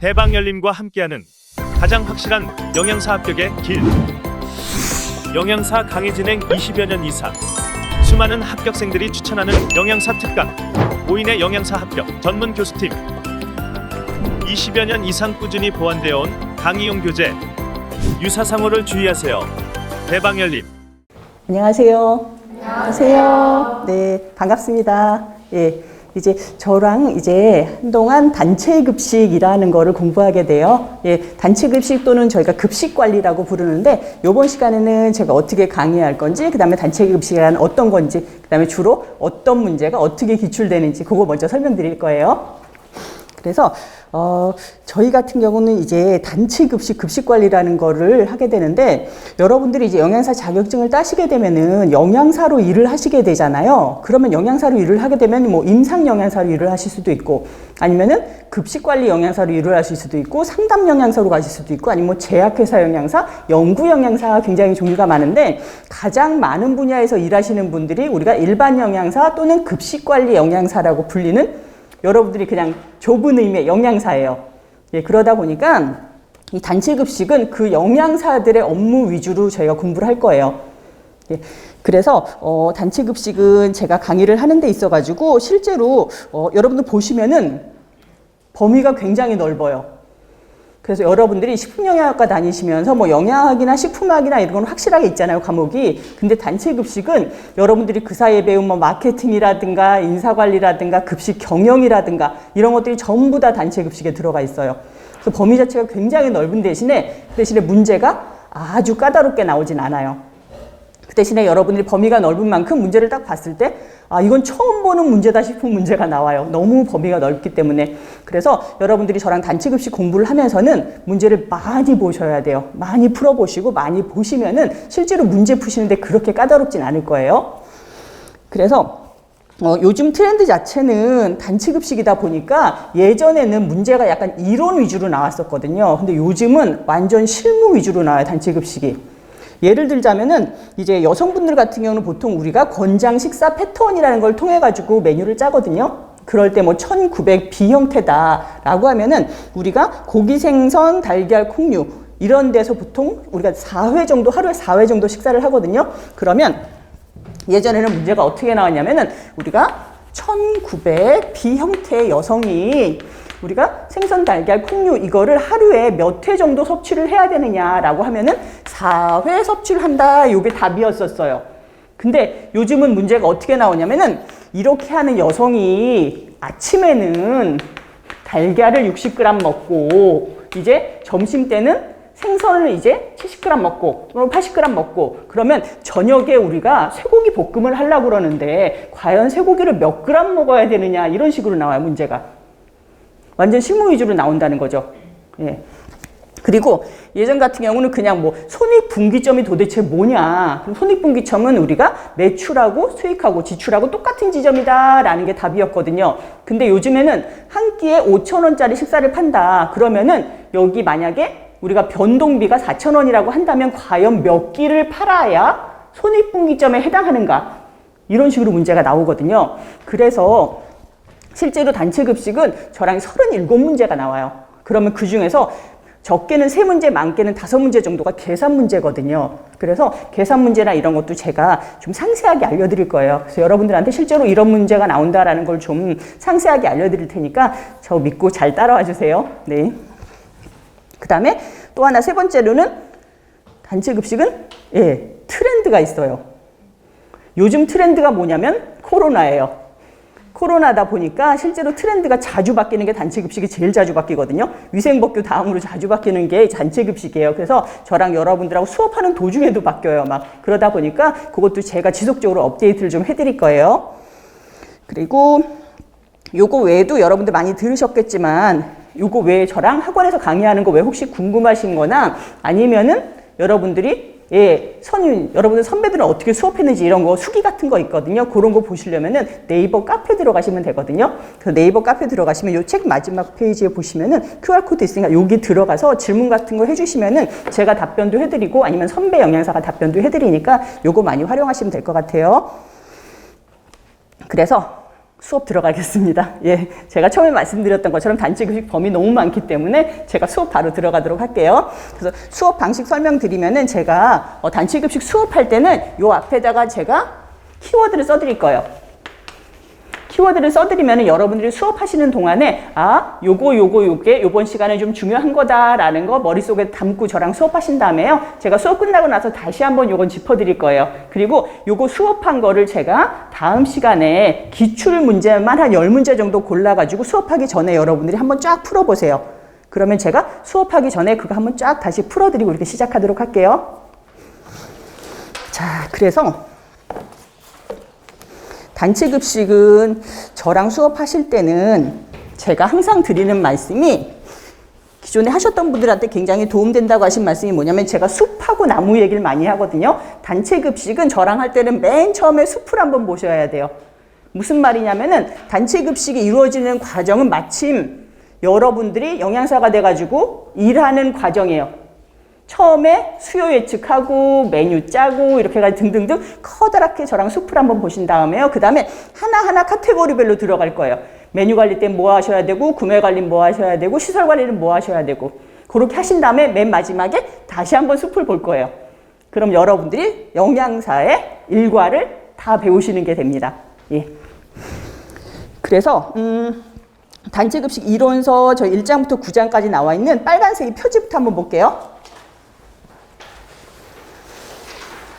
대방열림과 함께하는 가장 확실한 영양사 합격의 길. 영양사 강의 진행 20여 년 이상, 수많은 합격생들이 추천하는 영양사 특강, 5인의 영양사 합격 전문 교수팀, 20여 년 이상 꾸준히 보완되어 온 강의용 교재. 유사상호를 주의하세요. 대방열림. 안녕하세요. 안녕하세요. 네, 반갑습니다. 예, 이제 저랑 한동안 단체 급식이라는 거를 공부하게 돼요. 예, 단체 급식 또는 저희가 급식 관리라고 부르는데, 이번 시간에는 제가 어떻게 강의할 건지, 그 다음에 단체 급식이란 어떤 건지, 그 다음에 주로 어떤 문제가 어떻게 기출되는지 그거 먼저 설명드릴 거예요. 그래서 저희 같은 경우는 이제 단체 급식, 급식 관리라는 거를 하게 되는데, 여러분들이 이제 영양사 자격증을 따시게 되면은 영양사로 일을 하시게 되잖아요. 그러면 영양사로 일을 하게 되면 뭐 임상 영양사로 일을 하실 수도 있고, 아니면은 급식 관리 영양사로 일을 하실 수도 있고, 상담 영양사로 가실 수도 있고, 아니면 뭐 제약회사 영양사, 연구 영양사 굉장히 종류가 많은데, 가장 많은 분야에서 일하시는 분들이 우리가 일반 영양사 또는 급식 관리 영양사라고 불리는, 여러분들이 그냥 좁은 의미의 영양사예요. 예, 그러다 보니까 이 단체 급식은 그 영양사들의 업무 위주로 저희가 공부를 할 거예요. 예, 그래서 단체 급식은 제가 강의를 하는 데 있어가지고 실제로 여러분들 보시면은 범위가 굉장히 넓어요. 그래서 여러분들이 식품영양학과 다니시면서 뭐 영양학이나 식품학이나 이런 건 확실하게 있잖아요, 과목이. 근데 단체 급식은 여러분들이 그 사이에 배운 뭐 마케팅이라든가 인사관리라든가 급식 경영이라든가 이런 것들이 전부 다 단체 급식에 들어가 있어요. 그래서 범위 자체가 굉장히 넓은 대신에 문제가 아주 까다롭게 나오진 않아요. 그 대신에 여러분들이 범위가 넓은 만큼 문제를 딱 봤을 때, 아, 이건 처음 보는 문제다 싶은 문제가 나와요. 너무 범위가 넓기 때문에. 그래서 여러분들이 저랑 단체 급식 공부를 하면서는 문제를 많이 보셔야 돼요. 많이 풀어보시고 많이 보시면은 실제로 문제 푸시는데 그렇게 까다롭진 않을 거예요. 그래서 요즘 트렌드 자체는 단체 급식이다 보니까 예전에는 문제가 약간 이론 위주로 나왔었거든요. 근데 요즘은 완전 실무 위주로 나와요, 단체 급식이. 예를 들자면은 이제 여성분들 같은 경우는 보통 우리가 권장 식사 패턴이라는 걸 통해 가지고 메뉴를 짜거든요. 그럴 때 뭐 1900 B 형태다라고 하면은 우리가 고기, 생선, 달걀, 콩류 이런 데서 보통 우리가 4회 정도, 하루에 4회 정도 식사를 하거든요. 그러면 예전에는 문제가 어떻게 나왔냐면은 우리가 1900 B 형태의 여성이 우리가 생선, 달걀, 콩류 이거를 하루에 몇 회 정도 섭취를 해야 되느냐라고 하면은 4회 섭취를 한다. 이게 답이었었어요. 근데 요즘은 문제가 어떻게 나오냐면은 이렇게 하는 여성이 아침에는 달걀을 60g 먹고 이제 점심 때는 생선을 이제 70g 먹고 그럼 80g 먹고 그러면 저녁에 우리가 쇠고기 볶음을 하려고 그러는데 과연 쇠고기를 몇 그램 먹어야 되느냐 이런 식으로 나와요, 문제가. 완전 실무 위주로 나온다는 거죠. 예. 그리고 예전 같은 경우는 그냥 뭐 손익분기점이 도대체 뭐냐. 그럼 손익분기점은 우리가 매출하고 수익하고 지출하고 똑같은 지점이다라는 게 답이었거든요. 근데 요즘에는 한 끼에 5,000원짜리 식사를 판다. 그러면은 여기 만약에 우리가 변동비가 4,000원이라고 한다면 과연 몇 끼를 팔아야 손익분기점에 해당하는가. 이런 식으로 문제가 나오거든요. 그래서 실제로 단체 급식은 저랑 37문제가 나와요. 그러면 그 중에서 적게는 3문제, 많게는 5문제 정도가 계산 문제거든요. 그래서 계산 문제나 이런 것도 제가 좀 상세하게 알려드릴 거예요. 그래서 여러분들한테 실제로 이런 문제가 나온다라는 걸 좀 상세하게 알려드릴 테니까 저 믿고 잘 따라와 주세요. 네. 그 다음에 또 하나 세 번째로는 단체 급식은 트렌드가 있어요. 요즘 트렌드가 뭐냐면 코로나예요. 코로나다 보니까 실제로 트렌드가 자주 바뀌는 게 단체 급식이 제일 자주 바뀌거든요. 위생법규 다음으로 자주 바뀌는 게 단체 급식이에요. 그래서 저랑 여러분들하고 수업하는 도중에도 바뀌어요. 막 그러다 보니까 그것도 제가 지속적으로 업데이트를 좀 해드릴 거예요. 그리고 요거 외에도 여러분들 많이 들으셨겠지만 요거 외에 저랑 학원에서 강의하는 거 왜 혹시 궁금하신 거나 아니면은 여러분들이 여러분들 선배들은 어떻게 수업했는지 이런 거 수기 같은 거 있거든요. 그런 거 보시려면은 네이버 카페 들어가시면 되거든요. 그래서 네이버 카페 들어가시면 요 책 마지막 페이지에 보시면은 QR코드 있으니까 여기 들어가서 질문 같은 거 해주시면은 제가 답변도 해드리고 아니면 선배 영양사가 답변도 해드리니까 요거 많이 활용하시면 될 것 같아요. 그래서 수업 들어가겠습니다. 예, 제가 처음에 말씀드렸던 것처럼 단체 급식 범위 너무 많기 때문에 제가 수업 바로 들어가도록 할게요. 그래서 수업 방식 설명드리면은 제가 단체 급식 수업할 때는 요 앞에다가 제가 키워드를 써드릴 거예요. 키워드를 써드리면은 여러분들이 수업하시는 동안에 요게 요번 시간에 좀 중요한 거다라는 거 머릿속에 담고 저랑 수업하신 다음에요. 제가 수업 끝나고 나서 다시 한번 요건 짚어드릴 거예요. 그리고 요거 수업한 거를 제가 다음 시간에 기출 문제만 한 10문제 정도 골라가지고 수업하기 전에 여러분들이 한번 쫙 풀어보세요. 그러면 제가 수업하기 전에 그거 한번 쫙 다시 풀어드리고 이렇게 시작하도록 할게요. 자, 그래서 단체 급식은 저랑 수업하실 때는 제가 항상 드리는 말씀이 기존에 하셨던 분들한테 굉장히 도움된다고 하신 말씀이 뭐냐면 제가 숲하고 나무 얘기를 많이 하거든요. 단체 급식은 저랑 할 때는 맨 처음에 숲을 한번 보셔야 돼요. 무슨 말이냐면은 단체 급식이 이루어지는 과정은 마침 여러분들이 영양사가 돼가지고 일하는 과정이에요. 처음에 수요 예측하고 메뉴 짜고 이렇게 해가지고 등등등 커다랗게 저랑 숲을 한번 보신 다음에요. 그 다음에 하나하나 카테고리별로 들어갈 거예요. 메뉴 관리 때 뭐 하셔야 되고 구매 관리 뭐 하셔야 되고 시설 관리는 뭐 하셔야 되고 그렇게 하신 다음에 맨 마지막에 다시 한번 숲을 볼 거예요. 그럼 여러분들이 영양사의 일과를 다 배우시는 게 됩니다. 예. 그래서 단체 급식 이론서 저 1장부터 9장까지 나와 있는 빨간색이 표지부터 한번 볼게요.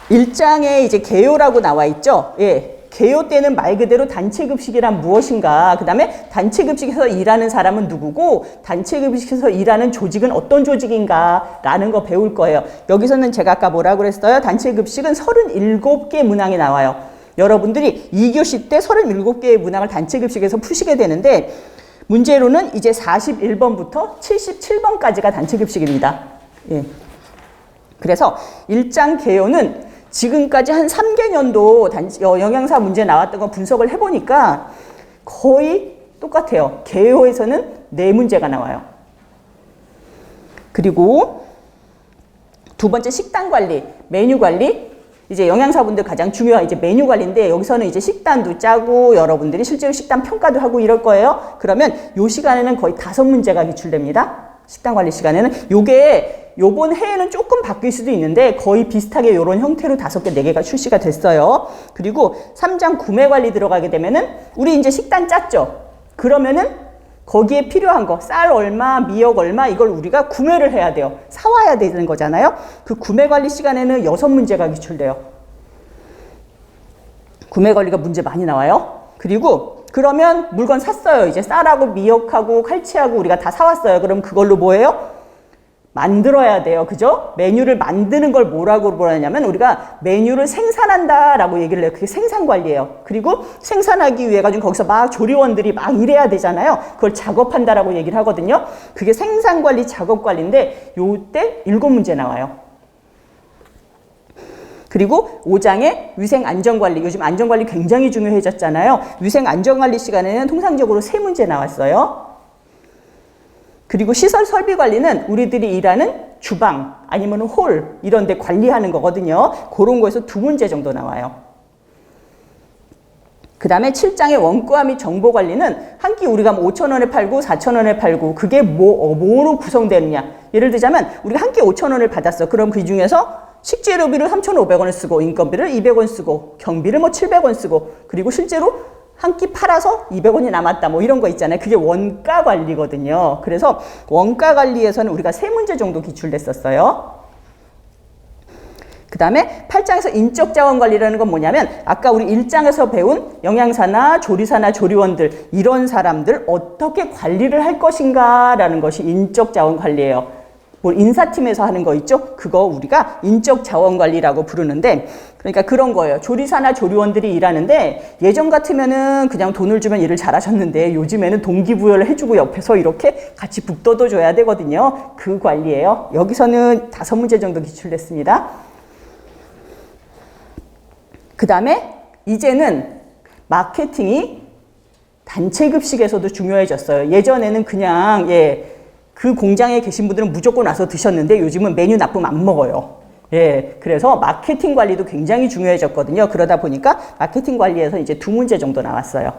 1장에 이제 개요라고 나와 있죠. 예. 개요 때는 말 그대로 단체 급식이란 무엇인가, 그 다음에 단체 급식에서 일하는 사람은 누구고 단체 급식에서 일하는 조직은 어떤 조직인가 라는 거 배울 거예요. 여기서는 제가 아까 뭐라고 그랬어요? 단체 급식은 37개 문항이 나와요. 여러분들이 2교시 때 37개의 문항을 단체 급식에서 푸시게 되는데 문제로는 이제 41번부터 77번까지가 단체 급식입니다. 예. 그래서 1장 개요는 지금까지 한 3개년도 영양사 문제 나왔던 거 분석을 해보니까 거의 똑같아요. 개요에서는 4문제가 나와요. 그리고 두 번째 식단 관리, 메뉴 관리. 이제 영양사분들 가장 중요한 이제 메뉴 관리인데 여기서는 이제 식단도 짜고 여러분들이 실제로 식단 평가도 하고 이럴 거예요. 그러면 요 시간에는 거의 5문제가 기출됩니다. 식단 관리 시간에는 요게 요번 해에는 조금 바뀔 수도 있는데 거의 비슷하게 이런 형태로 5개, 4개가 출시가 됐어요. 그리고 3장 구매 관리 들어가게 되면은 우리 이제 식단 짰죠. 그러면은 거기에 필요한 거 쌀 얼마, 미역 얼마 이걸 우리가 구매를 해야 돼요. 사와야 되는 거잖아요. 그 구매 관리 시간에는 6문제가 기출돼요. 구매 관리가 문제 많이 나와요. 그리고 그러면 물건 샀어요. 이제 쌀하고 미역하고 칼치하고 우리가 다 사왔어요. 그럼 그걸로 뭐예요? 만들어야 돼요. 그죠? 메뉴를 만드는 걸 뭐라고 부르냐면 우리가 메뉴를 생산한다라고 얘기를 해요. 그게 생산관리예요. 그리고 생산하기 위해 가지고 거기서 막 조리원들이 막 일해야 되잖아요. 그걸 작업한다라고 얘기를 하거든요. 그게 생산관리, 작업관리인데 요때 7문제 나와요. 그리고 5장에 위생안전관리. 요즘 안전관리 굉장히 중요해졌잖아요. 위생안전관리 시간에는 통상적으로 3문제 나왔어요. 그리고 시설 설비 관리는 우리들이 일하는 주방 아니면 홀 이런 데 관리하는 거거든요. 그런 거에서 2문제 정도 나와요. 그 다음에 7장의 원가 및 정보 관리는 한 끼 우리가 5,000원에 팔고 4,000원에 팔고 그게 뭐로 구성되느냐. 예를 들자면 우리가 한 끼 5,000원을 받았어. 그럼 그 중에서 식재료비를 3,500원을 쓰고 인건비를 200원 쓰고 경비를 뭐 700원 쓰고 그리고 실제로 한 끼 팔아서 200원이 남았다 뭐 이런 거 있잖아요. 그게 원가 관리거든요. 그래서 원가 관리에서는 우리가 3문제 정도 기출됐었어요. 그 다음에 8장에서 인적 자원 관리라는 건 뭐냐면 아까 우리 1장에서 배운 영양사나 조리사나 조리원들 이런 사람들 어떻게 관리를 할 것인가 라는 것이 인적 자원 관리예요. 뭐 인사팀에서 하는 거 있죠? 그거 우리가 인적 자원 관리라고 부르는데 그러니까 그런 거예요. 조리사나 조리원들이 일하는데 예전 같으면은 그냥 돈을 주면 일을 잘하셨는데 요즘에는 동기부여를 해주고 옆에서 이렇게 같이 북돋워 줘야 되거든요. 그 관리예요. 여기서는 5문제 정도 기출됐습니다. 그 다음에 이제는 마케팅이 단체 급식에서도 중요해졌어요. 예전에는 그냥 그 공장에 계신 분들은 무조건 와서 드셨는데 요즘은 메뉴 납품 안 먹어요. 예, 그래서 마케팅 관리도 굉장히 중요해졌거든요. 그러다 보니까 마케팅 관리에서 이제 2문제 정도 나왔어요.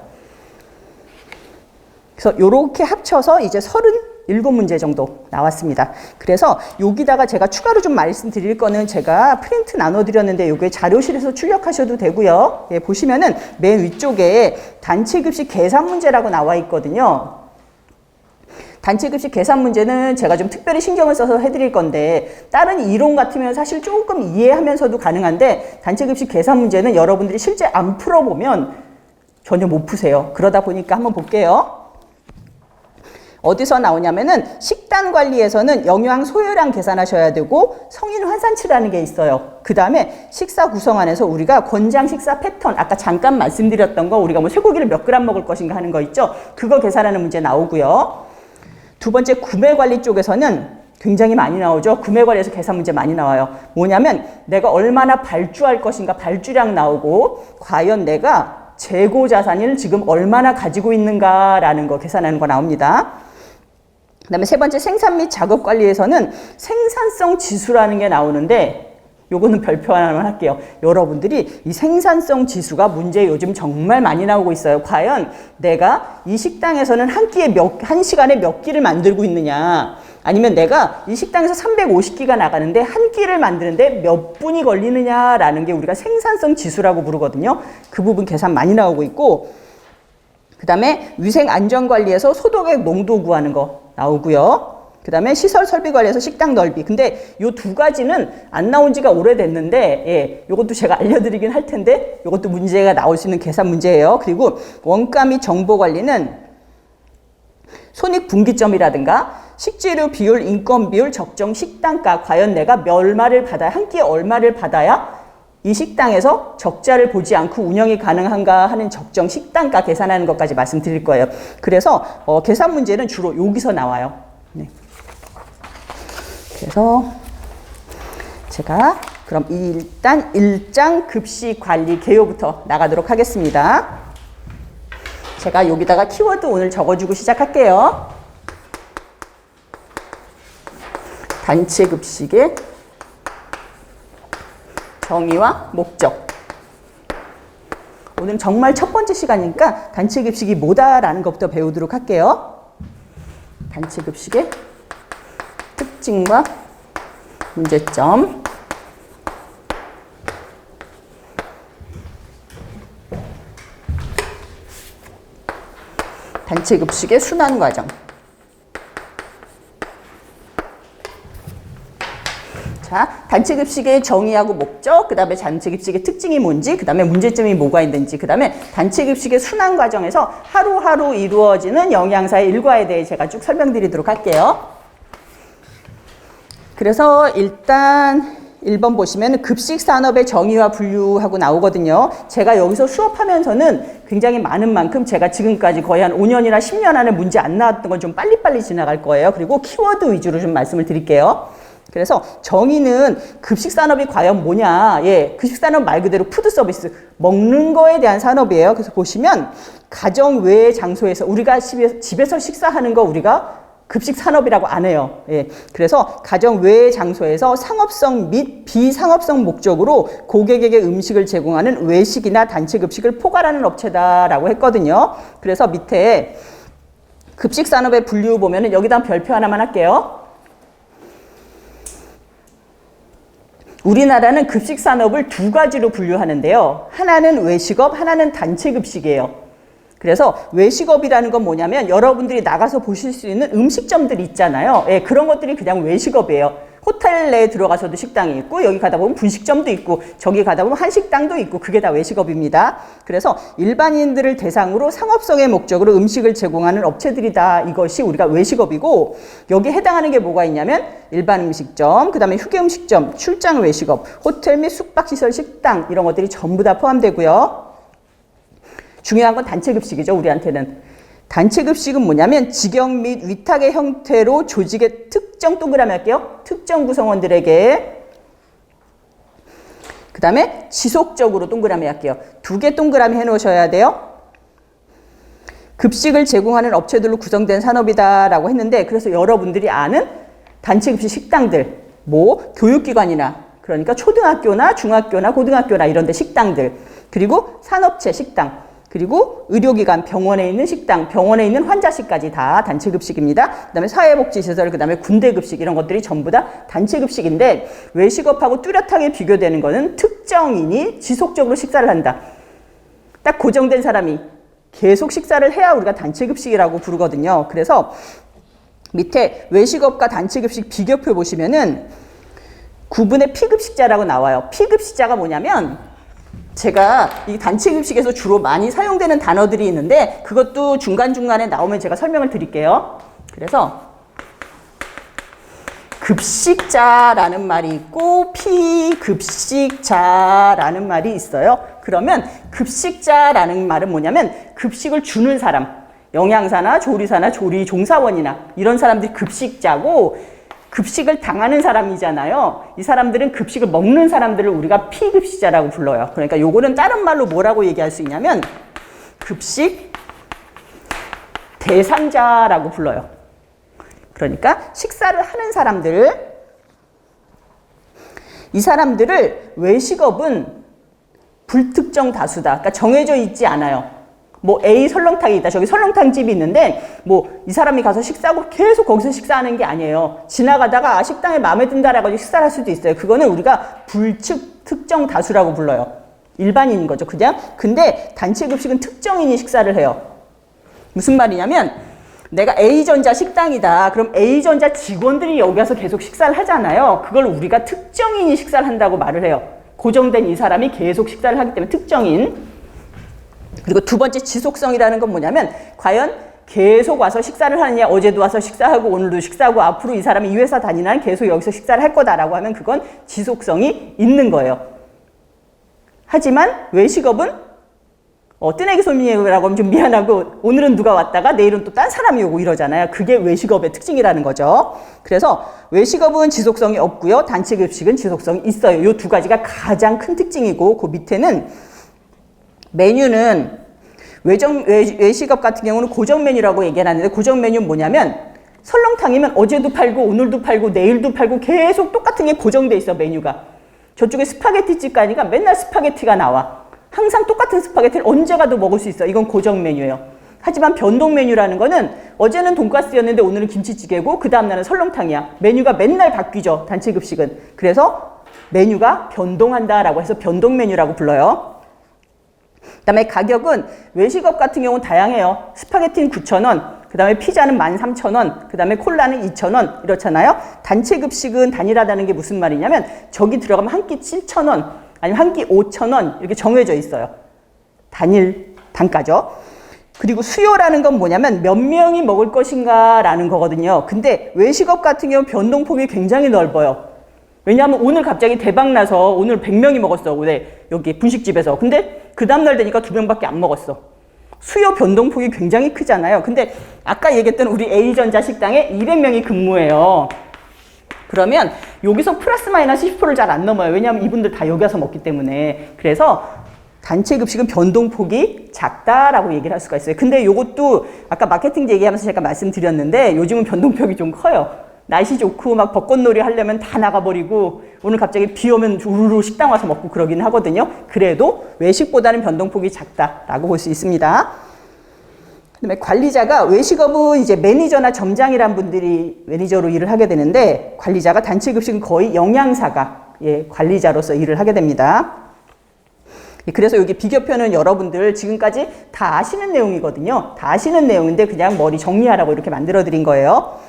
그래서 요렇게 합쳐서 이제 37문제 정도 나왔습니다. 그래서 여기다가 제가 추가로 좀 말씀드릴 거는 제가 프린트 나눠드렸는데 요게 자료실에서 출력하셔도 되고요. 예, 보시면은 맨 위쪽에 단체급식 계산 문제라고 나와 있거든요. 단체급식 계산 문제는 제가 좀 특별히 신경을 써서 해드릴 건데 다른 이론 같으면 사실 조금 이해하면서도 가능한데 단체급식 계산 문제는 여러분들이 실제 안 풀어보면 전혀 못 푸세요. 그러다 보니까 한번 볼게요. 어디서 나오냐면은 식단 관리에서는 영양 소요량 계산하셔야 되고 성인 환산치라는 게 있어요. 그 다음에 식사 구성안에서 우리가 권장 식사 패턴, 아까 잠깐 말씀드렸던 거 우리가 뭐 쇠고기를 몇 그램 먹을 것인가 하는 거 있죠. 그거 계산하는 문제 나오고요. 두 번째 구매 관리 쪽에서는 굉장히 많이 나오죠. 구매 관리에서 계산 문제 많이 나와요. 뭐냐면 내가 얼마나 발주할 것인가 발주량 나오고 과연 내가 재고 자산을 지금 얼마나 가지고 있는가라는 거 계산하는 거 나옵니다. 그 다음에 세 번째 생산 및 작업 관리에서는 생산성 지수라는 게 나오는데 요거는 별표 하나만 할게요. 여러분들이 이 생산성 지수가 문제 요즘 정말 많이 나오고 있어요. 과연 내가 이 식당에서는 한 시간에 몇 끼를 만들고 있느냐, 아니면 내가 이 식당에서 350끼가 나가는데 한 끼를 만드는데 몇 분이 걸리느냐라는 게 우리가 생산성 지수라고 부르거든요. 그 부분 계산 많이 나오고 있고, 그 다음에 위생 안전 관리에서 소독액 농도 구하는 거 나오고요. 그 다음에 시설 설비 관리에서 식당 넓이. 근데 요 두 가지는 안 나온 지가 오래됐는데, 예, 요것도 제가 알려드리긴 할 텐데, 요것도 문제가 나올 수 있는 계산 문제예요. 그리고 원가 및 정보 관리는 손익 분기점이라든가 식재료 비율, 인건 비율, 적정 식단가. 과연 내가 얼마를 받아야, 한 끼에 얼마를 받아야 이 식당에서 적자를 보지 않고 운영이 가능한가 하는 적정 식단가 계산하는 것까지 말씀드릴 거예요. 그래서 계산 문제는 주로 여기서 나와요. 네. 그래서 제가 그럼 일단 1장 급식 관리 개요부터 나가도록 하겠습니다. 제가 여기다가 키워드 오늘 적어주고 시작할게요. 단체 급식의 정의와 목적. 오늘 정말 첫 번째 시간이니까 단체 급식이 뭐다라는 것부터 배우도록 할게요. 단체 급식의 특징과 문제점. 단체 급식의 순환 과정. 자, 단체 급식의 정의하고 목적, 그 다음에 단체 급식의 특징이 뭔지, 그 다음에 문제점이 뭐가 있는지, 그 다음에 단체 급식의 순환 과정에서 하루하루 이루어지는 영양사의 일과에 대해 제가 쭉 설명드리도록 할게요. 그래서 일단 1번 보시면 급식 산업의 정의와 분류하고 나오거든요. 제가 여기서 수업하면서는 굉장히 많은 만큼 제가 지금까지 거의 한 5년이나 10년 안에 문제 안 나왔던 건 좀 빨리빨리 지나갈 거예요. 그리고 키워드 위주로 좀 말씀을 드릴게요. 그래서 정의는 급식 산업이 과연 뭐냐. 예, 급식 산업 말 그대로 푸드 서비스, 먹는 거에 대한 산업이에요. 그래서 보시면 가정 외의 장소에서 우리가 집에서 식사하는 거 우리가 급식 산업이라고 안 해요. 예. 그래서 가정 외의 장소에서 상업성 및 비상업성 목적으로 고객에게 음식을 제공하는 외식이나 단체 급식을 포괄하는 업체다라고 했거든요. 그래서 밑에 급식 산업의 분류 보면은 여기다 별표 하나만 할게요. 우리나라는 급식 산업을 두 가지로 분류하는데요. 하나는 외식업, 하나는 단체 급식이에요. 그래서 외식업이라는 건 뭐냐면 여러분들이 나가서 보실 수 있는 음식점들이 있잖아요. 예, 그런 것들이 그냥 외식업이에요. 호텔 내에 들어가서도 식당이 있고 여기 가다 보면 분식점도 있고 저기 가다 보면 한식당도 있고 그게 다 외식업입니다. 그래서 일반인들을 대상으로 상업성의 목적으로 음식을 제공하는 업체들이다. 이것이 우리가 외식업이고 여기에 해당하는 게 뭐가 있냐면 일반 음식점, 그 다음에 휴게 음식점, 출장 외식업, 호텔 및 숙박시설 식당 이런 것들이 전부 다 포함되고요. 중요한 건 단체 급식이죠. 우리한테는. 단체 급식은 뭐냐면 직영 및 위탁의 형태로 조직의 특정 동그라미 할게요. 특정 구성원들에게 그 다음에 지속적으로 동그라미 할게요. 2개 동그라미 해놓으셔야 돼요. 급식을 제공하는 업체들로 구성된 산업이다라고 했는데 그래서 여러분들이 아는 단체 급식 식당들 뭐 교육기관이나 그러니까 초등학교나 중학교나 고등학교나 이런 데 식당들 그리고 산업체 식당 그리고 의료기관, 병원에 있는 식당, 병원에 있는 환자실까지 다 단체급식입니다. 그 다음에 사회복지시설, 그 다음에 군대급식 이런 것들이 전부 다 단체급식인데 외식업하고 뚜렷하게 비교되는 거는 특정인이 지속적으로 식사를 한다. 딱 고정된 사람이 계속 식사를 해야 우리가 단체급식이라고 부르거든요. 그래서 밑에 외식업과 단체급식 비교표 보시면은 구분의 피급식자라고 나와요. 피급식자가 뭐냐면 제가 이 단체급식에서 주로 많이 사용되는 단어들이 있는데 그것도 중간중간에 나오면 제가 설명을 드릴게요. 그래서 급식자라는 말이 있고 피급식자라는 말이 있어요. 그러면 급식자라는 말은 뭐냐면 급식을 주는 사람, 영양사나 조리사나 조리 종사원이나 이런 사람들이 급식자고 급식을 당하는 사람이잖아요. 이 사람들은 급식을 먹는 사람들을 우리가 피급식자라고 불러요. 그러니까 요거는 다른 말로 뭐라고 얘기할 수 있냐면 급식 대상자라고 불러요. 그러니까 식사를 하는 사람들, 이 사람들을 외식업은 불특정 다수다. 그러니까 정해져 있지 않아요. 뭐 A 설렁탕이 있다. 저기 설렁탕 집이 있는데 뭐 이 사람이 가서 식사하고 계속 거기서 식사하는 게 아니에요. 지나가다가 아, 식당에 마음에 든다라고 식사를 할 수도 있어요. 그거는 우리가 불특정 다수라고 불러요. 일반인인 거죠. 그냥. 근데 단체급식은 특정인이 식사를 해요. 무슨 말이냐면 내가 A전자 식당이다. 그럼 A전자 직원들이 여기 와서 계속 식사를 하잖아요. 그걸 우리가 특정인이 식사를 한다고 말을 해요. 고정된 이 사람이 계속 식사를 하기 때문에 특정인. 그리고 두 번째 지속성이라는 건 뭐냐면 과연 계속 와서 식사를 하느냐, 어제도 와서 식사하고 오늘도 식사하고 앞으로 이 사람이 이 회사 다니는 한 계속 여기서 식사를 할 거다라고 하면 그건 지속성이 있는 거예요. 하지만 외식업은 뜨내기 손님이라고 하면 좀 미안하고 오늘은 누가 왔다가 내일은 또 딴 사람이 오고 이러잖아요. 그게 외식업의 특징이라는 거죠. 그래서 외식업은 지속성이 없고요. 단체급식은 지속성이 있어요. 이 두 가지가 가장 큰 특징이고 그 밑에는 메뉴는 외식업 같은 경우는 고정 메뉴라고 얘기하는데 고정 메뉴는 뭐냐면 설렁탕이면 어제도 팔고 오늘도 팔고 내일도 팔고 계속 똑같은 게 고정돼 있어 메뉴가. 저쪽에 스파게티 집 가니까 맨날 스파게티가 나와. 항상 똑같은 스파게티를 언제 가도 먹을 수 있어. 이건 고정 메뉴예요. 하지만 변동 메뉴라는 거는 어제는 돈가스였는데 오늘은 김치찌개고 그 다음날은 설렁탕이야. 메뉴가 맨날 바뀌죠. 단체급식은. 그래서 메뉴가 변동한다라고 해서 변동 메뉴라고 불러요. 그 다음에 가격은 외식업 같은 경우는 다양해요. 스파게티는 9,000원, 그 다음에 피자는 13,000원, 그 다음에 콜라는 2,000원 이렇잖아요. 단체급식은 단일하다는 게 무슨 말이냐면 저기 들어가면 한 끼 7,000원 아니면 한 끼 5,000원 이렇게 정해져 있어요. 단일 단가죠. 그리고 수요라는 건 뭐냐면 몇 명이 먹을 것인가 라는 거거든요. 근데 외식업 같은 경우 변동폭이 굉장히 넓어요. 왜냐하면 오늘 갑자기 대박 나서 오늘 100명이 먹었어. 여기 분식집에서. 근데 그 다음날 되니까 2명밖에 안 먹었어. 수요 변동폭이 굉장히 크잖아요. 근데 아까 얘기했던 우리 A전자 식당에 200명이 근무해요. 그러면 여기서 플러스 마이너스 10%를 잘 안 넘어요. 왜냐하면 이분들 다 여기 와서 먹기 때문에. 그래서 단체급식은 변동폭이 작다라고 얘기를 할 수가 있어요. 근데 이것도 아까 마케팅 얘기하면서 제가 말씀드렸는데 요즘은 변동폭이 좀 커요. 날씨 좋고 막 벚꽃놀이 하려면 다 나가버리고 오늘 갑자기 비 오면 우르르 식당 와서 먹고 그러긴 하거든요. 그래도 외식보다는 변동폭이 작다라고 볼 수 있습니다. 그다음에 관리자가 외식업은 이제 매니저나 점장이란 분들이 매니저로 일을 하게 되는데 관리자가 단체급식은 거의 영양사가 관리자로서 일을 하게 됩니다. 그래서 여기 비교표는 여러분들 지금까지 다 아시는 내용이거든요. 다 아시는 내용인데 그냥 머리 정리하라고 이렇게 만들어 드린 거예요.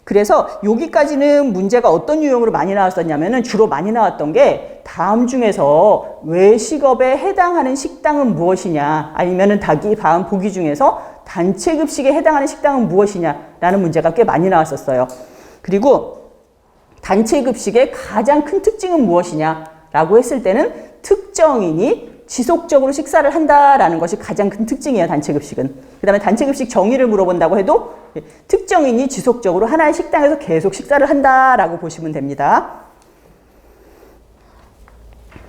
그래서 여기까지는 문제가 어떤 유형으로 많이 나왔었냐면은 주로 많이 나왔던 게 다음 중에서 외식업에 해당하는 식당은 무엇이냐 아니면은 다음 보기 중에서 단체급식에 해당하는 식당은 무엇이냐라는 문제가 꽤 많이 나왔었어요. 그리고 단체급식의 가장 큰 특징은 무엇이냐라고 했을 때는 특정인이 지속적으로 식사를 한다라는 것이 가장 큰 특징이에요. 단체급식은. 그 다음에 단체급식 정의를 물어본다고 해도 특정인이 지속적으로 하나의 식당에서 계속 식사를 한다라고 보시면 됩니다.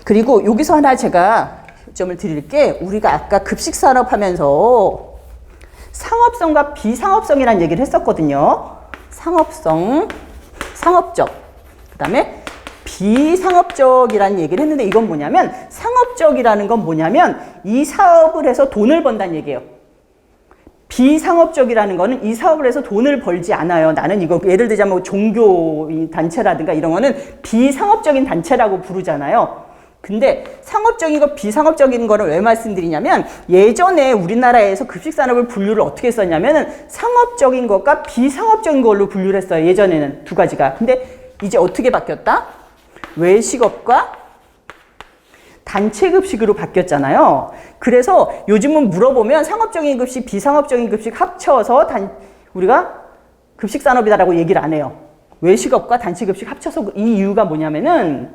그리고 여기서 하나 제가 요점을 드릴 게 우리가 아까 급식산업 하면서 상업성과 비상업성이라는 얘기를 했었거든요. 상업성, 상업적, 그 다음에 비상업적이라는 얘기를 했는데 이건 뭐냐면 상업적이라는 건 뭐냐면 이 사업을 해서 돈을 번다는 얘기예요. 비상업적이라는 거는 이 사업을 해서 돈을 벌지 않아요. 나는 이거 예를 들자면 뭐 종교 단체라든가 이런 거는 비상업적인 단체라고 부르잖아요. 근데 상업적인 거 비상업적인 거를 왜 말씀드리냐면 예전에 우리나라에서 급식산업을 분류를 어떻게 했었냐면은 상업적인 것과 비상업적인 걸로 분류를 했어요. 예전에는 두 가지가. 근데 이제 어떻게 바뀌었다? 외식업과 단체급식으로 바뀌었잖아요. 그래서 요즘은 물어보면 상업적인 급식, 비상업적인 급식 합쳐서 우리가 급식산업이다라고 얘기를 안 해요. 외식업과 단체급식 합쳐서 이 이유가 뭐냐면은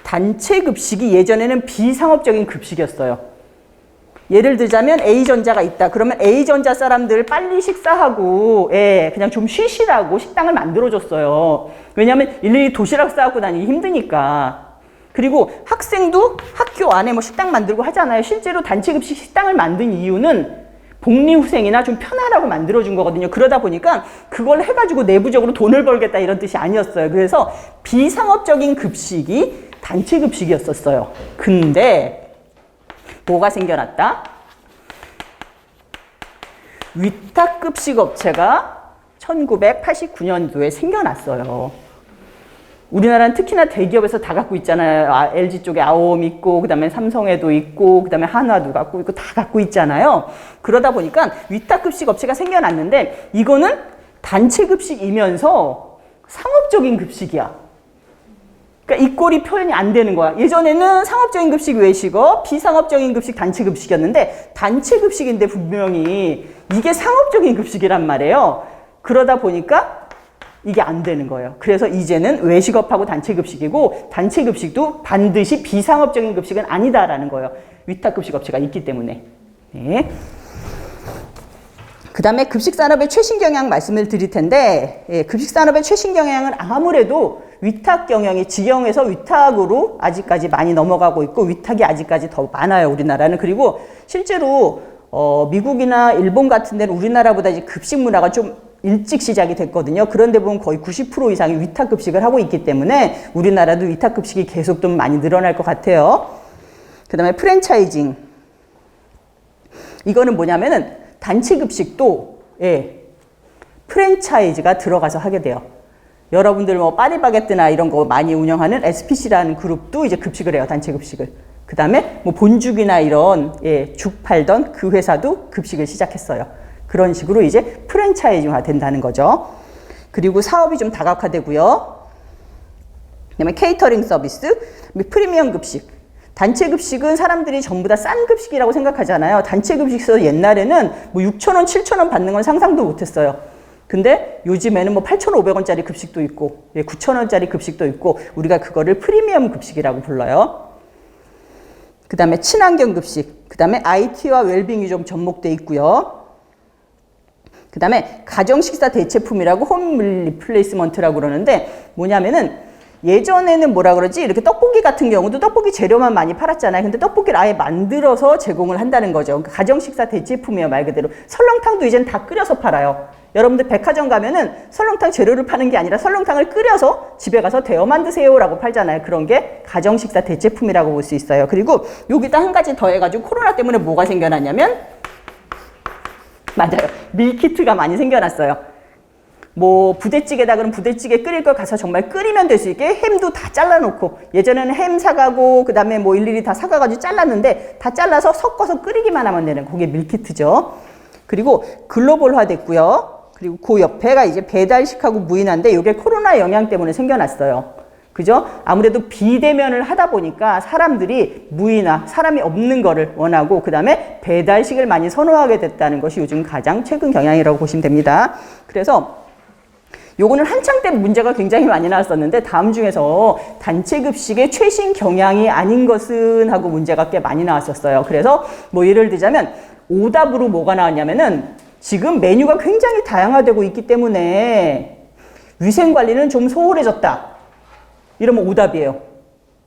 단체급식이 예전에는 비상업적인 급식이었어요. 예를 들자면 A전자가 있다. 그러면 A전자 사람들 빨리 식사하고 그냥 좀 쉬시라고 식당을 만들어줬어요. 왜냐하면 일일이 도시락 싸갖고 다니기 힘드니까. 그리고 학생도 학교 안에 뭐 식당 만들고 하잖아요. 실제로 단체급식 식당을 만든 이유는 복리후생이나 좀 편하라고 만들어준 거거든요. 그러다 보니까 그걸 해가지고 내부적으로 돈을 벌겠다 이런 뜻이 아니었어요. 그래서 비상업적인 급식이 단체급식이었었어요. 근데 뭐가 생겨났다? 위탁급식 업체가 1989년도에 생겨났어요. 우리나라는 특히나 대기업에서 다 갖고 있잖아요. LG 쪽에 아오미 있고, 그 다음에 삼성에도 있고, 그 다음에 한화도 갖고 있고, 다 갖고 있잖아요. 그러다 보니까 위탁급식 업체가 생겨났는데, 이거는 단체급식이면서 상업적인 급식이야. 그러니까 이 꼴이 표현이 안 되는 거야. 예전에는 상업적인 급식 외식업, 비상업적인 급식 단체급식이었는데, 단체급식인데 분명히 이게 상업적인 급식이란 말이에요. 그러다 보니까 이게 안 되는 거예요. 그래서 이제는 외식업하고 단체급식이고 단체급식도 반드시 비상업적인 급식은 아니다라는 거예요. 위탁급식 업체가 있기 때문에. 네. 그 다음에 급식산업의 최신 경향 말씀을 드릴 텐데 급식산업의 최신 경향은 아무래도 위탁 경영이 직영에서 위탁으로 아직까지 많이 넘어가고 있고 위탁이 아직까지 더 많아요. 우리나라는. 그리고 실제로 미국이나 일본 같은 데는 우리나라보다 이제 급식 문화가 좀 일찍 시작이 됐거든요. 그런데 보면 거의 90% 이상이 위탁급식을 하고 있기 때문에 우리나라도 위탁급식이 계속 좀 많이 늘어날 것 같아요. 그 다음에 프랜차이징. 이거는 뭐냐면은 단체급식도 프랜차이즈가 들어가서 하게 돼요. 여러분들 뭐 파리바게뜨나 이런 거 많이 운영하는 SPC라는 그룹도 이제 급식을 해요. 단체급식을. 그 다음에 뭐 본죽이나 이런 죽 팔던 그 회사도 급식을 시작했어요. 그런 식으로 이제 프랜차이즈화 된다는 거죠. 그리고 사업이 좀 다각화되고요. 그다음에 케이터링 서비스, 프리미엄 급식. 단체 급식은 사람들이 전부 다 싼 급식이라고 생각하잖아요. 단체 급식에서 옛날에는 뭐 6,000원, 7,000원 받는 건 상상도 못했어요. 근데 요즘에는 뭐 8,500원짜리 급식도 있고 9,000원짜리 급식도 있고 우리가 그거를 프리미엄 급식이라고 불러요. 그 다음에 친환경 급식, 그 다음에 IT와 웰빙이 좀 접목돼 있고요. 그 다음에 가정식사 대체품이라고 홈 리플레이스먼트라고 그러는데 뭐냐면은 예전에는 뭐라 그러지? 이렇게 떡볶이 같은 경우도 떡볶이 재료만 많이 팔았잖아요. 근데 떡볶이를 아예 만들어서 제공을 한다는 거죠. 그러니까 가정식사 대체품이에요, 말 그대로. 설렁탕도 이젠 다 끓여서 팔아요. 여러분들 백화점 가면은 설렁탕 재료를 파는 게 아니라 설렁탕을 끓여서 집에 가서 데워 만드세요라고 팔잖아요. 그런 게 가정식사 대체품이라고 볼 수 있어요. 그리고 여기다 한 가지 더 해가지고 코로나 때문에 뭐가 생겨났냐면 맞아요. 밀키트가 많이 생겨났어요. 뭐 부대찌개다 그러면 부대찌개 끓일 걸 가서 정말 끓이면 될 수 있게 햄도 다 잘라놓고 예전에는 햄 사가고 그 다음에 뭐 일일이 다 사가가지고 잘랐는데 다 잘라서 섞어서 끓이기만 하면 되는 그게 밀키트죠. 그리고 글로벌화 됐고요. 그리고 그 옆에가 이제 배달식하고 무인한데 이게 코로나 영향 때문에 생겨났어요. 그죠? 아무래도 비대면을 하다 보니까 사람들이 무인화, 사람이 없는 거를 원하고 그 다음에 배달식을 많이 선호하게 됐다는 것이 요즘 가장 최근 경향이라고 보시면 됩니다. 그래서 요거는 한창 때 문제가 굉장히 많이 나왔었는데 다음 중에서 단체급식의 최신 경향이 아닌 것은 하고 문제가 꽤 많이 나왔었어요. 그래서 뭐 예를 들자면 오답으로 뭐가 나왔냐면은 지금 메뉴가 굉장히 다양화되고 있기 때문에 위생관리는 좀 소홀해졌다. 이러면 오답이에요.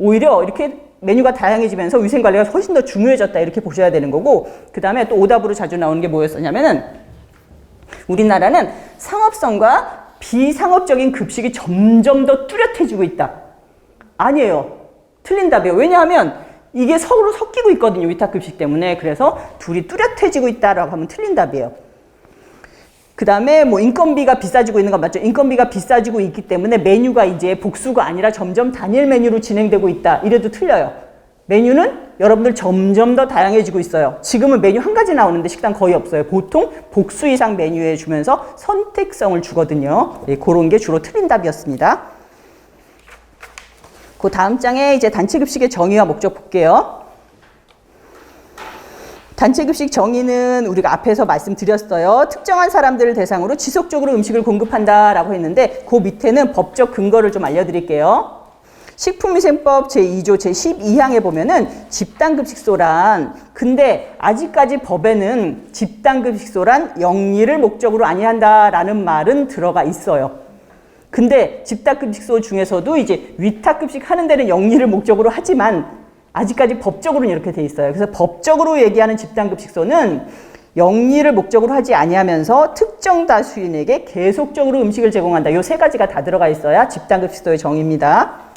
오히려 이렇게 메뉴가 다양해지면서 위생관리가 훨씬 더 중요해졌다. 이렇게 보셔야 되는 거고 그 다음에 또 오답으로 자주 나오는 게 뭐였었냐면은 우리나라는 상업성과 비상업적인 급식이 점점 더 뚜렷해지고 있다. 이런 게 오답이에요. 오히려 이렇게 메뉴가 다양해지면서 위생관리가 훨씬 더 중요해졌다. 이렇게 보셔야 되는 거고 그 다음에 또 오답으로 자주 나오는 게 뭐였었냐면은 우리나라는 상업성과 비상업적인 급식이 점점 더 뚜렷해지고 있다. 아니에요. 틀린 답이에요. 왜냐하면 이게 서로 섞이고 있거든요. 위탁급식 때문에. 그래서 둘이 뚜렷해지고 있다라고 하면 틀린 답이에요. 그 다음에 뭐 인건비가 비싸지고 있는 건 맞죠. 인건비가 비싸지고 있기 때문에 메뉴가 이제 복수가 아니라 점점 단일 메뉴로 진행되고 있다. 이래도 틀려요. 메뉴는 여러분들 점점 더 다양해지고 있어요. 지금은 메뉴 한 가지 나오는데 식당 거의 없어요. 보통 복수 이상 메뉴에 주면서 선택성을 주거든요. 네, 그런 게 주로 틀린 답이었습니다. 그 다음 장에 이제 단체급식의 정의와 목적 볼게요. 단체급식 정의는 우리가 앞에서 말씀드렸어요. 특정한 사람들을 대상으로 지속적으로 음식을 공급한다라고 했는데 그 밑에는 법적 근거를 좀 알려드릴게요. 식품위생법 제2조 제12항에 보면은 집단급식소란, 근데 아직까지 법에는 집단급식소란 영리를 목적으로 아니한다라는 말은 들어가 있어요. 근데 집단급식소 중에서도 이제 위탁급식 하는 데는 영리를 목적으로 하지만 아직까지 법적으로는 이렇게 돼 있어요. 그래서 법적으로 얘기하는 집단급식소는 영리를 목적으로 하지 아니하면서 특정 다수인에게 계속적으로 음식을 제공한다. 이 세 가지가 다 들어가 있어야 집단급식소의 정의입니다.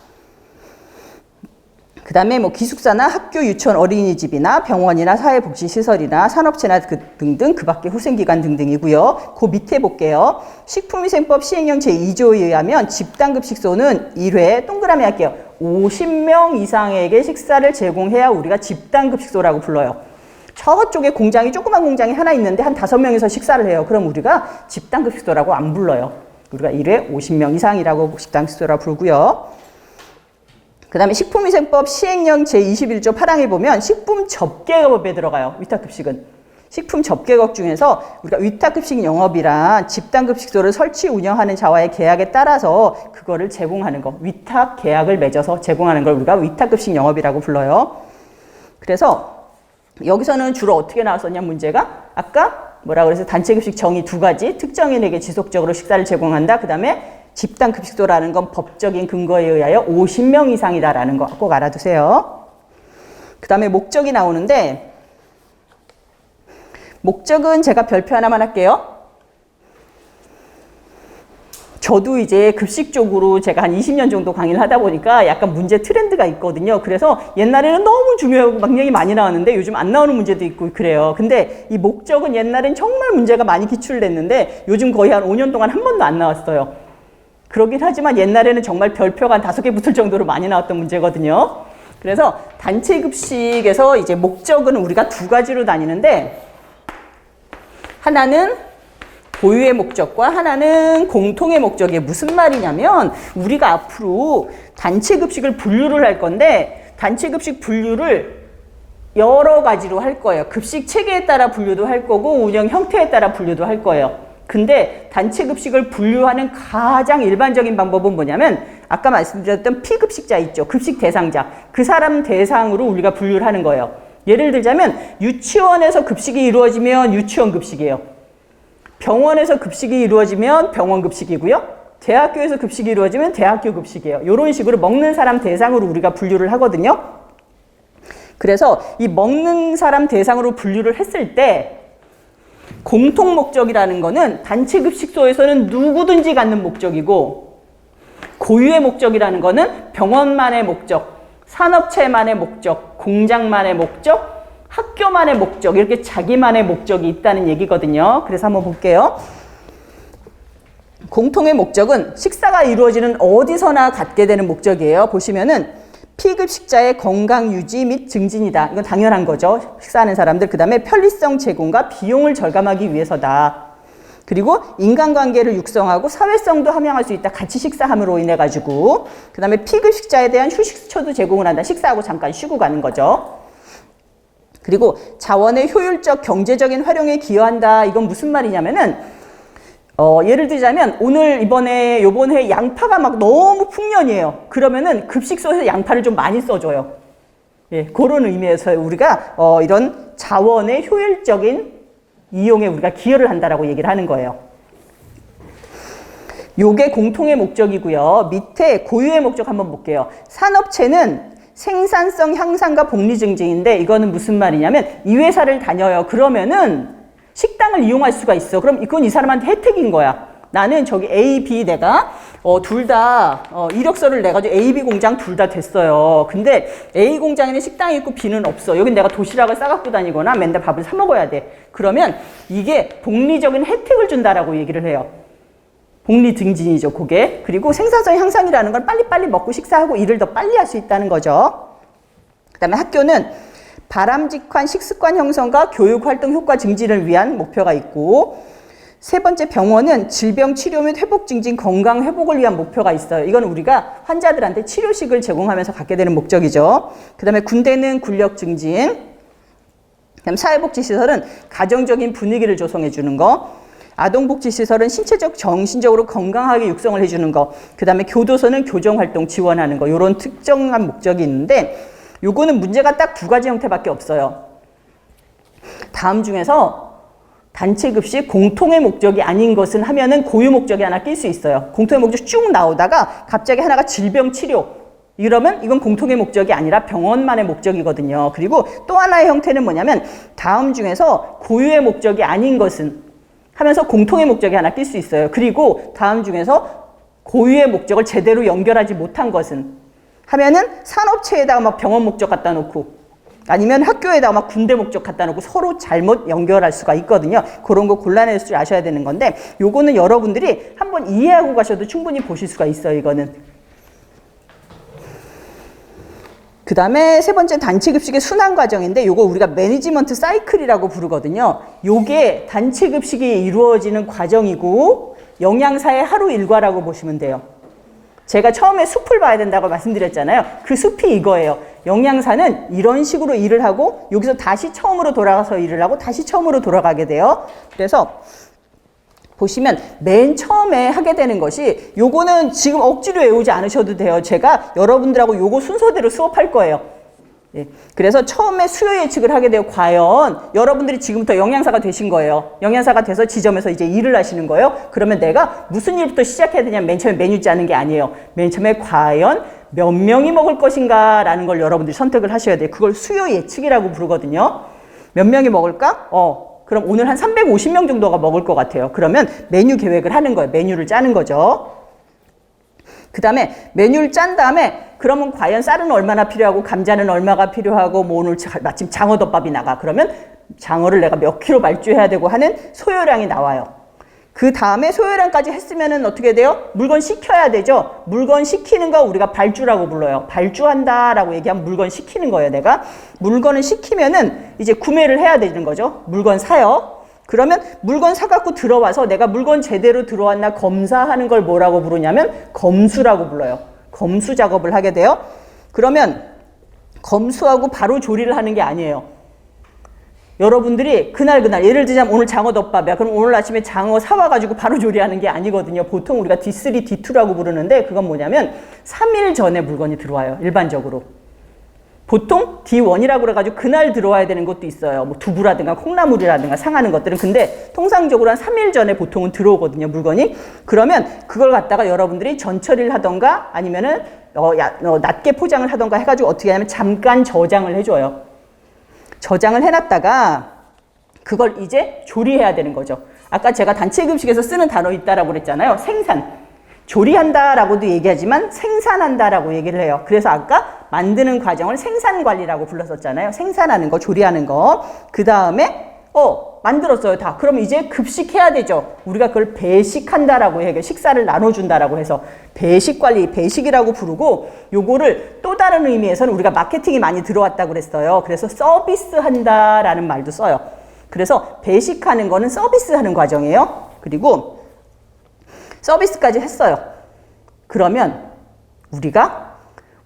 그 다음에 뭐 기숙사나 학교, 유치원, 어린이집이나 병원이나 사회복지시설이나 산업체나 등등 그 밖에 후생기관 등등이고요. 그 밑에 볼게요. 식품위생법 시행령 제2조에 의하면 집단급식소는 1회 동그라미 할게요. 50명 이상에게 식사를 제공해야 우리가 집단급식소라고 불러요. 저쪽에 공장이 조그만 공장이 하나 있는데 한 5명이서 식사를 해요. 그럼 우리가 집단급식소라고 안 불러요. 우리가 1회 50명 이상이라고 집단급식소라고 부르고요. 그 다음에 식품위생법 시행령 제21조 8항에 보면 식품접객업에 들어가요. 위탁급식은. 식품접객업 중에서 우리가 위탁급식 영업이란 집단급식소를 설치 운영하는 자와의 계약에 따라서 그거를 제공하는 거, 위탁 계약을 맺어서 제공하는 걸 우리가 위탁급식 영업이라고 불러요. 그래서 여기서는 주로 어떻게 나왔었냐 문제가 아까 뭐라 그래서 단체급식 정의 2가지, 특정인에게 지속적으로 식사를 제공한다. 그 다음에 집단급식소라는 건 법적인 근거에 의하여 50명 이상이다라는 거 꼭 알아두세요. 그 다음에 목적이 나오는데 목적은 제가 별표 하나만 할게요. 저도 이제 급식 쪽으로 제가 한 20년 정도 강의를 하다 보니까 약간 문제 트렌드가 있거든요. 그래서 옛날에는 너무 중요하고 망령이 많이 나왔는데 요즘 안 나오는 문제도 있고 그래요. 근데 이 목적은 옛날엔 정말 문제가 많이 기출됐는데 요즘 거의 한 5년 동안 한 번도 안 나왔어요. 그러긴 하지만 옛날에는 정말 별표가 한 5개 붙을 정도로 많이 나왔던 문제거든요. 그래서 단체급식에서 이제 목적은 우리가 2가지로 나뉘는데 하나는 고유의 목적과 하나는 공통의 목적이 무슨 말이냐면 우리가 앞으로 단체급식을 분류를 할 건데 단체급식 분류를 여러 가지로 할 거예요. 급식 체계에 따라 분류도 할 거고 운영 형태에 따라 분류도 할 거예요. 근데 단체급식을 분류하는 가장 일반적인 방법은 뭐냐면 아까 말씀드렸던 피급식자 있죠. 급식 대상자. 그 사람 대상으로 우리가 분류를 하는 거예요. 예를 들자면 유치원에서 급식이 이루어지면 유치원 급식이에요. 병원에서 급식이 이루어지면 병원 급식이고요. 대학교에서 급식이 이루어지면 대학교 급식이에요. 이런 식으로 먹는 사람 대상으로 우리가 분류를 하거든요. 그래서 이 먹는 사람 대상으로 분류를 했을 때 공통 목적이라는 거는 단체급식소에서는 누구든지 갖는 목적이고 고유의 목적이라는 거는 병원만의 목적, 산업체만의 목적, 공장만의 목적, 학교만의 목적 이렇게 자기만의 목적이 있다는 얘기거든요. 그래서 한번 볼게요. 공통의 목적은 식사가 이루어지는 어디서나 갖게 되는 목적이에요. 보시면은 피급식자의 건강 유지 및 증진이다. 이건 당연한 거죠. 식사하는 사람들. 그 다음에 편리성 제공과 비용을 절감하기 위해서다. 그리고 인간관계를 육성하고 사회성도 함양할 수 있다. 같이 식사함으로 인해 가지고. 그 다음에 피급식자에 대한 휴식처도 제공을 한다. 식사하고 잠깐 쉬고 가는 거죠. 그리고 자원의 효율적 경제적인 활용에 기여한다. 이건 무슨 말이냐면은 예를 들자면 요번에 양파가 막 너무 풍년이에요. 그러면은 급식소에서 양파를 좀 많이 써줘요. 예, 그런 의미에서 우리가 이런 자원의 효율적인 이용에 우리가 기여를 한다라고 얘기를 하는 거예요. 요게 공통의 목적이고요. 밑에 고유의 목적 한번 볼게요. 산업체는 생산성 향상과 복리 증진인데 이거는 무슨 말이냐면 이 회사를 다녀요. 그러면은 식당을 이용할 수가 있어. 그럼 이건 이 사람한테 혜택인 거야. 나는 저기 A, B 내가 둘 다 이력서를 내가지고 A, B 공장 둘 다 됐어요. 근데 A 공장에는 식당이 있고 B는 없어. 여긴 내가 도시락을 싸갖고 다니거나 맨날 밥을 사 먹어야 돼. 그러면 이게 복리적인 혜택을 준다라고 얘기를 해요. 복리 증진이죠, 그게. 그리고 생산성 향상이라는 건 빨리빨리 먹고 식사하고 일을 더 빨리 할 수 있다는 거죠. 그다음에 학교는 바람직한 식습관 형성과 교육활동 효과 증진을 위한 목표가 있고, 세 번째 병원은 질병 치료 및 회복 증진 건강 회복을 위한 목표가 있어요. 이건 우리가 환자들한테 치료식을 제공하면서 갖게 되는 목적이죠. 그다음에 군대는 군력 증진, 그다음 사회복지시설은 가정적인 분위기를 조성해 주는 거, 아동복지시설은 신체적, 정신적으로 건강하게 육성을 해주는 거, 그 다음에 교도소는 교정활동 지원하는 거, 이런 특정한 목적이 있는데 요거는 문제가 딱 두 가지 형태밖에 없어요. 다음 중에서 단체급식 공통의 목적이 아닌 것은 하면은 고유 목적이 하나 낄 수 있어요. 공통의 목적 쭉 나오다가 갑자기 하나가 질병치료, 이러면 이건 공통의 목적이 아니라 병원만의 목적이거든요. 그리고 또 하나의 형태는 뭐냐면 다음 중에서 고유의 목적이 아닌 것은 하면서 공통의 목적이 하나 낄 수 있어요. 그리고 다음 중에서 고유의 목적을 제대로 연결하지 못한 것은 하면은 산업체에다가 막 병원 목적 갖다 놓고 아니면 학교에다가 막 군대 목적 갖다 놓고 서로 잘못 연결할 수가 있거든요. 그런 거 골라낼 줄 아셔야 되는 건데 요거는 여러분들이 한번 이해하고 가셔도 충분히 보실 수가 있어요. 이거는. 그 다음에 세 번째 단체급식의 순환 과정인데 요거 우리가 매니지먼트 사이클이라고 부르거든요. 요게 단체급식이 이루어지는 과정이고 영양사의 하루 일과라고 보시면 돼요. 제가 처음에 숲을 봐야 된다고 말씀드렸잖아요. 그 숲이 이거예요. 영양사는 이런 식으로 일을 하고 여기서 다시 처음으로 돌아가서 일을 하고 다시 처음으로 돌아가게 돼요. 그래서 보시면 맨 처음에 하게 되는 것이 요거는 지금 억지로 외우지 않으셔도 돼요. 제가 여러분들하고 요거 순서대로 수업할 거예요. 예. 그래서 처음에 수요 예측을 하게 돼요. 과연 여러분들이 지금부터 영양사가 되신 거예요. 영양사가 돼서 지점에서 이제 일을 하시는 거예요. 그러면 내가 무슨 일부터 시작해야 되냐면 맨 처음에 메뉴 짜는 게 아니에요. 맨 처음에 과연 몇 명이 먹을 것인가 라는 걸 여러분들이 선택을 하셔야 돼요. 그걸 수요 예측이라고 부르거든요. 몇 명이 먹을까? 그럼 오늘 한 350명 정도가 먹을 것 같아요. 그러면 메뉴 계획을 하는 거예요. 메뉴를 짜는 거죠. 그 다음에 메뉴를 짠 다음에 그러면 과연 쌀은 얼마나 필요하고 감자는 얼마가 필요하고 뭐 오늘 마침 장어덮밥이 나가. 그러면 장어를 내가 몇 킬로 발주해야 되고 하는 소요량이 나와요. 그 다음에 소요량까지 했으면은 어떻게 돼요? 물건 시켜야 되죠. 물건 시키는 거 우리가 발주라고 불러요. 발주한다라고 얘기하면 물건 시키는 거예요. 내가 물건을 시키면은 이제 구매를 해야 되는 거죠. 물건 사요. 그러면 물건 사갖고 들어와서 내가 물건 제대로 들어왔나 검사하는 걸 뭐라고 부르냐면 검수라고 불러요. 검수 작업을 하게 돼요. 그러면 검수하고 바로 조리를 하는 게 아니에요. 여러분들이 그날 예를 들자면 오늘 장어덮밥이야. 그럼 오늘 아침에 장어 사와가지고 바로 조리하는 게 아니거든요. 보통 우리가 D3, D2라고 부르는데 그건 뭐냐면 3일 전에 물건이 들어와요. 일반적으로. 보통 D1이라고 그래가지고 그날 들어와야 되는 것도 있어요. 뭐 두부라든가 콩나물이라든가 상하는 것들은. 근데 통상적으로 한 3일 전에 보통은 들어오거든요. 물건이. 그러면 그걸 갖다가 여러분들이 전처리를 하던가 아니면은 낮게 포장을 하던가 해가지고 어떻게 하냐면 잠깐 저장을 해줘요. 저장을 해놨다가 그걸 이제 조리해야 되는 거죠. 아까 제가 단체급식에서 쓰는 단어 있다라고 그랬잖아요. 생산. 조리한다라고도 얘기하지만 생산한다라고 얘기를 해요. 그래서 아까 만드는 과정을 생산관리라고 불렀었잖아요. 생산하는 거, 조리하는 거. 그 다음에 만들었어요 다. 그럼 이제 급식해야 되죠. 우리가 그걸 배식한다라고 해요. 식사를 나눠준다라고 해서 배식관리, 배식이라고 부르고 요거를 또 다른 의미에서는 우리가 마케팅이 많이 들어왔다고 그랬어요. 그래서 서비스한다라는 말도 써요. 그래서 배식하는 거는 서비스하는 과정이에요. 그리고 서비스까지 했어요. 그러면 우리가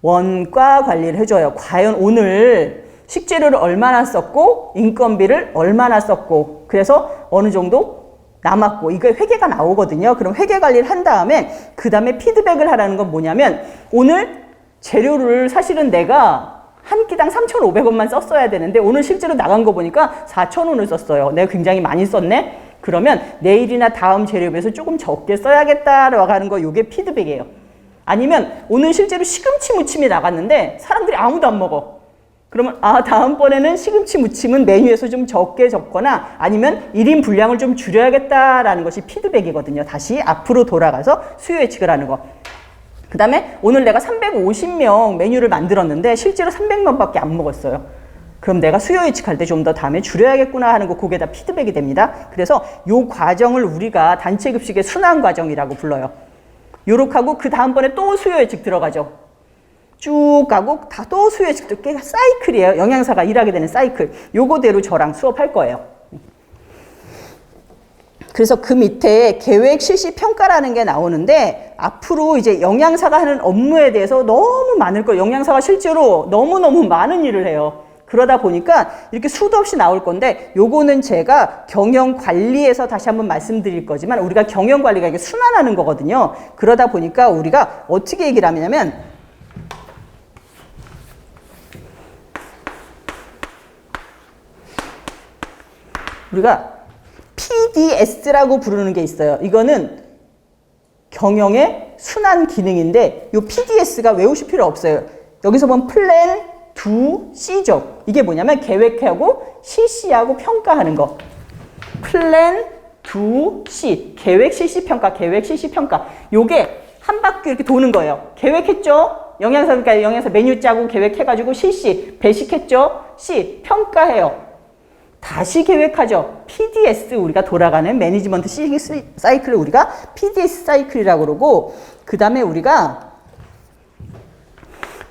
원가 관리를 해줘요. 과연 오늘 식재료를 얼마나 썼고 인건비를 얼마나 썼고 그래서 어느 정도 남았고 이거 회계가 나오거든요. 그럼 회계 관리를 한 다음에 그 다음에 피드백을 하라는 건 뭐냐면 오늘 재료를 사실은 내가 한 끼당 3,500원만 썼어야 되는데 오늘 실제로 나간 거 보니까 4,000원을 썼어요. 내가 굉장히 많이 썼네. 그러면 내일이나 다음 재료비에서 조금 적게 써야겠다라고 하는 거 이게 피드백이에요. 아니면 오늘 실제로 시금치 무침이 나갔는데 사람들이 아무도 안 먹어. 그러면 다음번에는 시금치 무침은 메뉴에서 좀 적게 적거나 아니면 1인 분량을 좀 줄여야겠다라는 것이 피드백이거든요. 다시 앞으로 돌아가서 수요 예측을 하는 거. 그 다음에 오늘 내가 350명 메뉴를 만들었는데 실제로 300명밖에 안 먹었어요. 그럼 내가 수요 예측할 때 좀 더 다음에 줄여야겠구나 하는 거, 그게 다 피드백이 됩니다. 그래서 요 과정을 우리가 단체 급식의 순환 과정이라고 불러요. 요렇게 하고 그 다음번에 또 수요 예측 들어가죠. 쭉 가고 다 또 수요 예측, 사이클이에요. 영양사가 일하게 되는 사이클. 요거대로 저랑 수업할 거예요. 그래서 그 밑에 계획 실시 평가라는 게 나오는데 앞으로 이제 영양사가 하는 업무에 대해서 너무 많을 거예요. 영양사가 실제로 너무너무 많은 일을 해요. 그러다 보니까 이렇게 수도 없이 나올 건데 요거는 제가 경영 관리에서 다시 한번 말씀드릴 거지만 우리가 경영 관리가 이게 순환하는 거거든요. 그러다 보니까 우리가 어떻게 얘기를 하냐면 우리가 PDS라고 부르는 게 있어요. 이거는 경영의 순환 기능인데 이 PDS가 외우실 필요 없어요. 여기서 보면 플랜, 두, C죠. 이게 뭐냐면 계획하고 실시하고 평가하는 거. 플랜, 두, C. 계획, 실시, 평가, 계획, 실시, 평가. 요게 한 바퀴 이렇게 도는 거예요. 계획했죠? 영양사, 그러니까 영양사 메뉴 짜고 계획해가지고 실시, 배식했죠? C. 평가해요. 다시 계획하죠. PDS, 우리가 돌아가는 매니지먼트 사이클을 우리가 PDS 사이클이라고 그러고, 그 다음에 우리가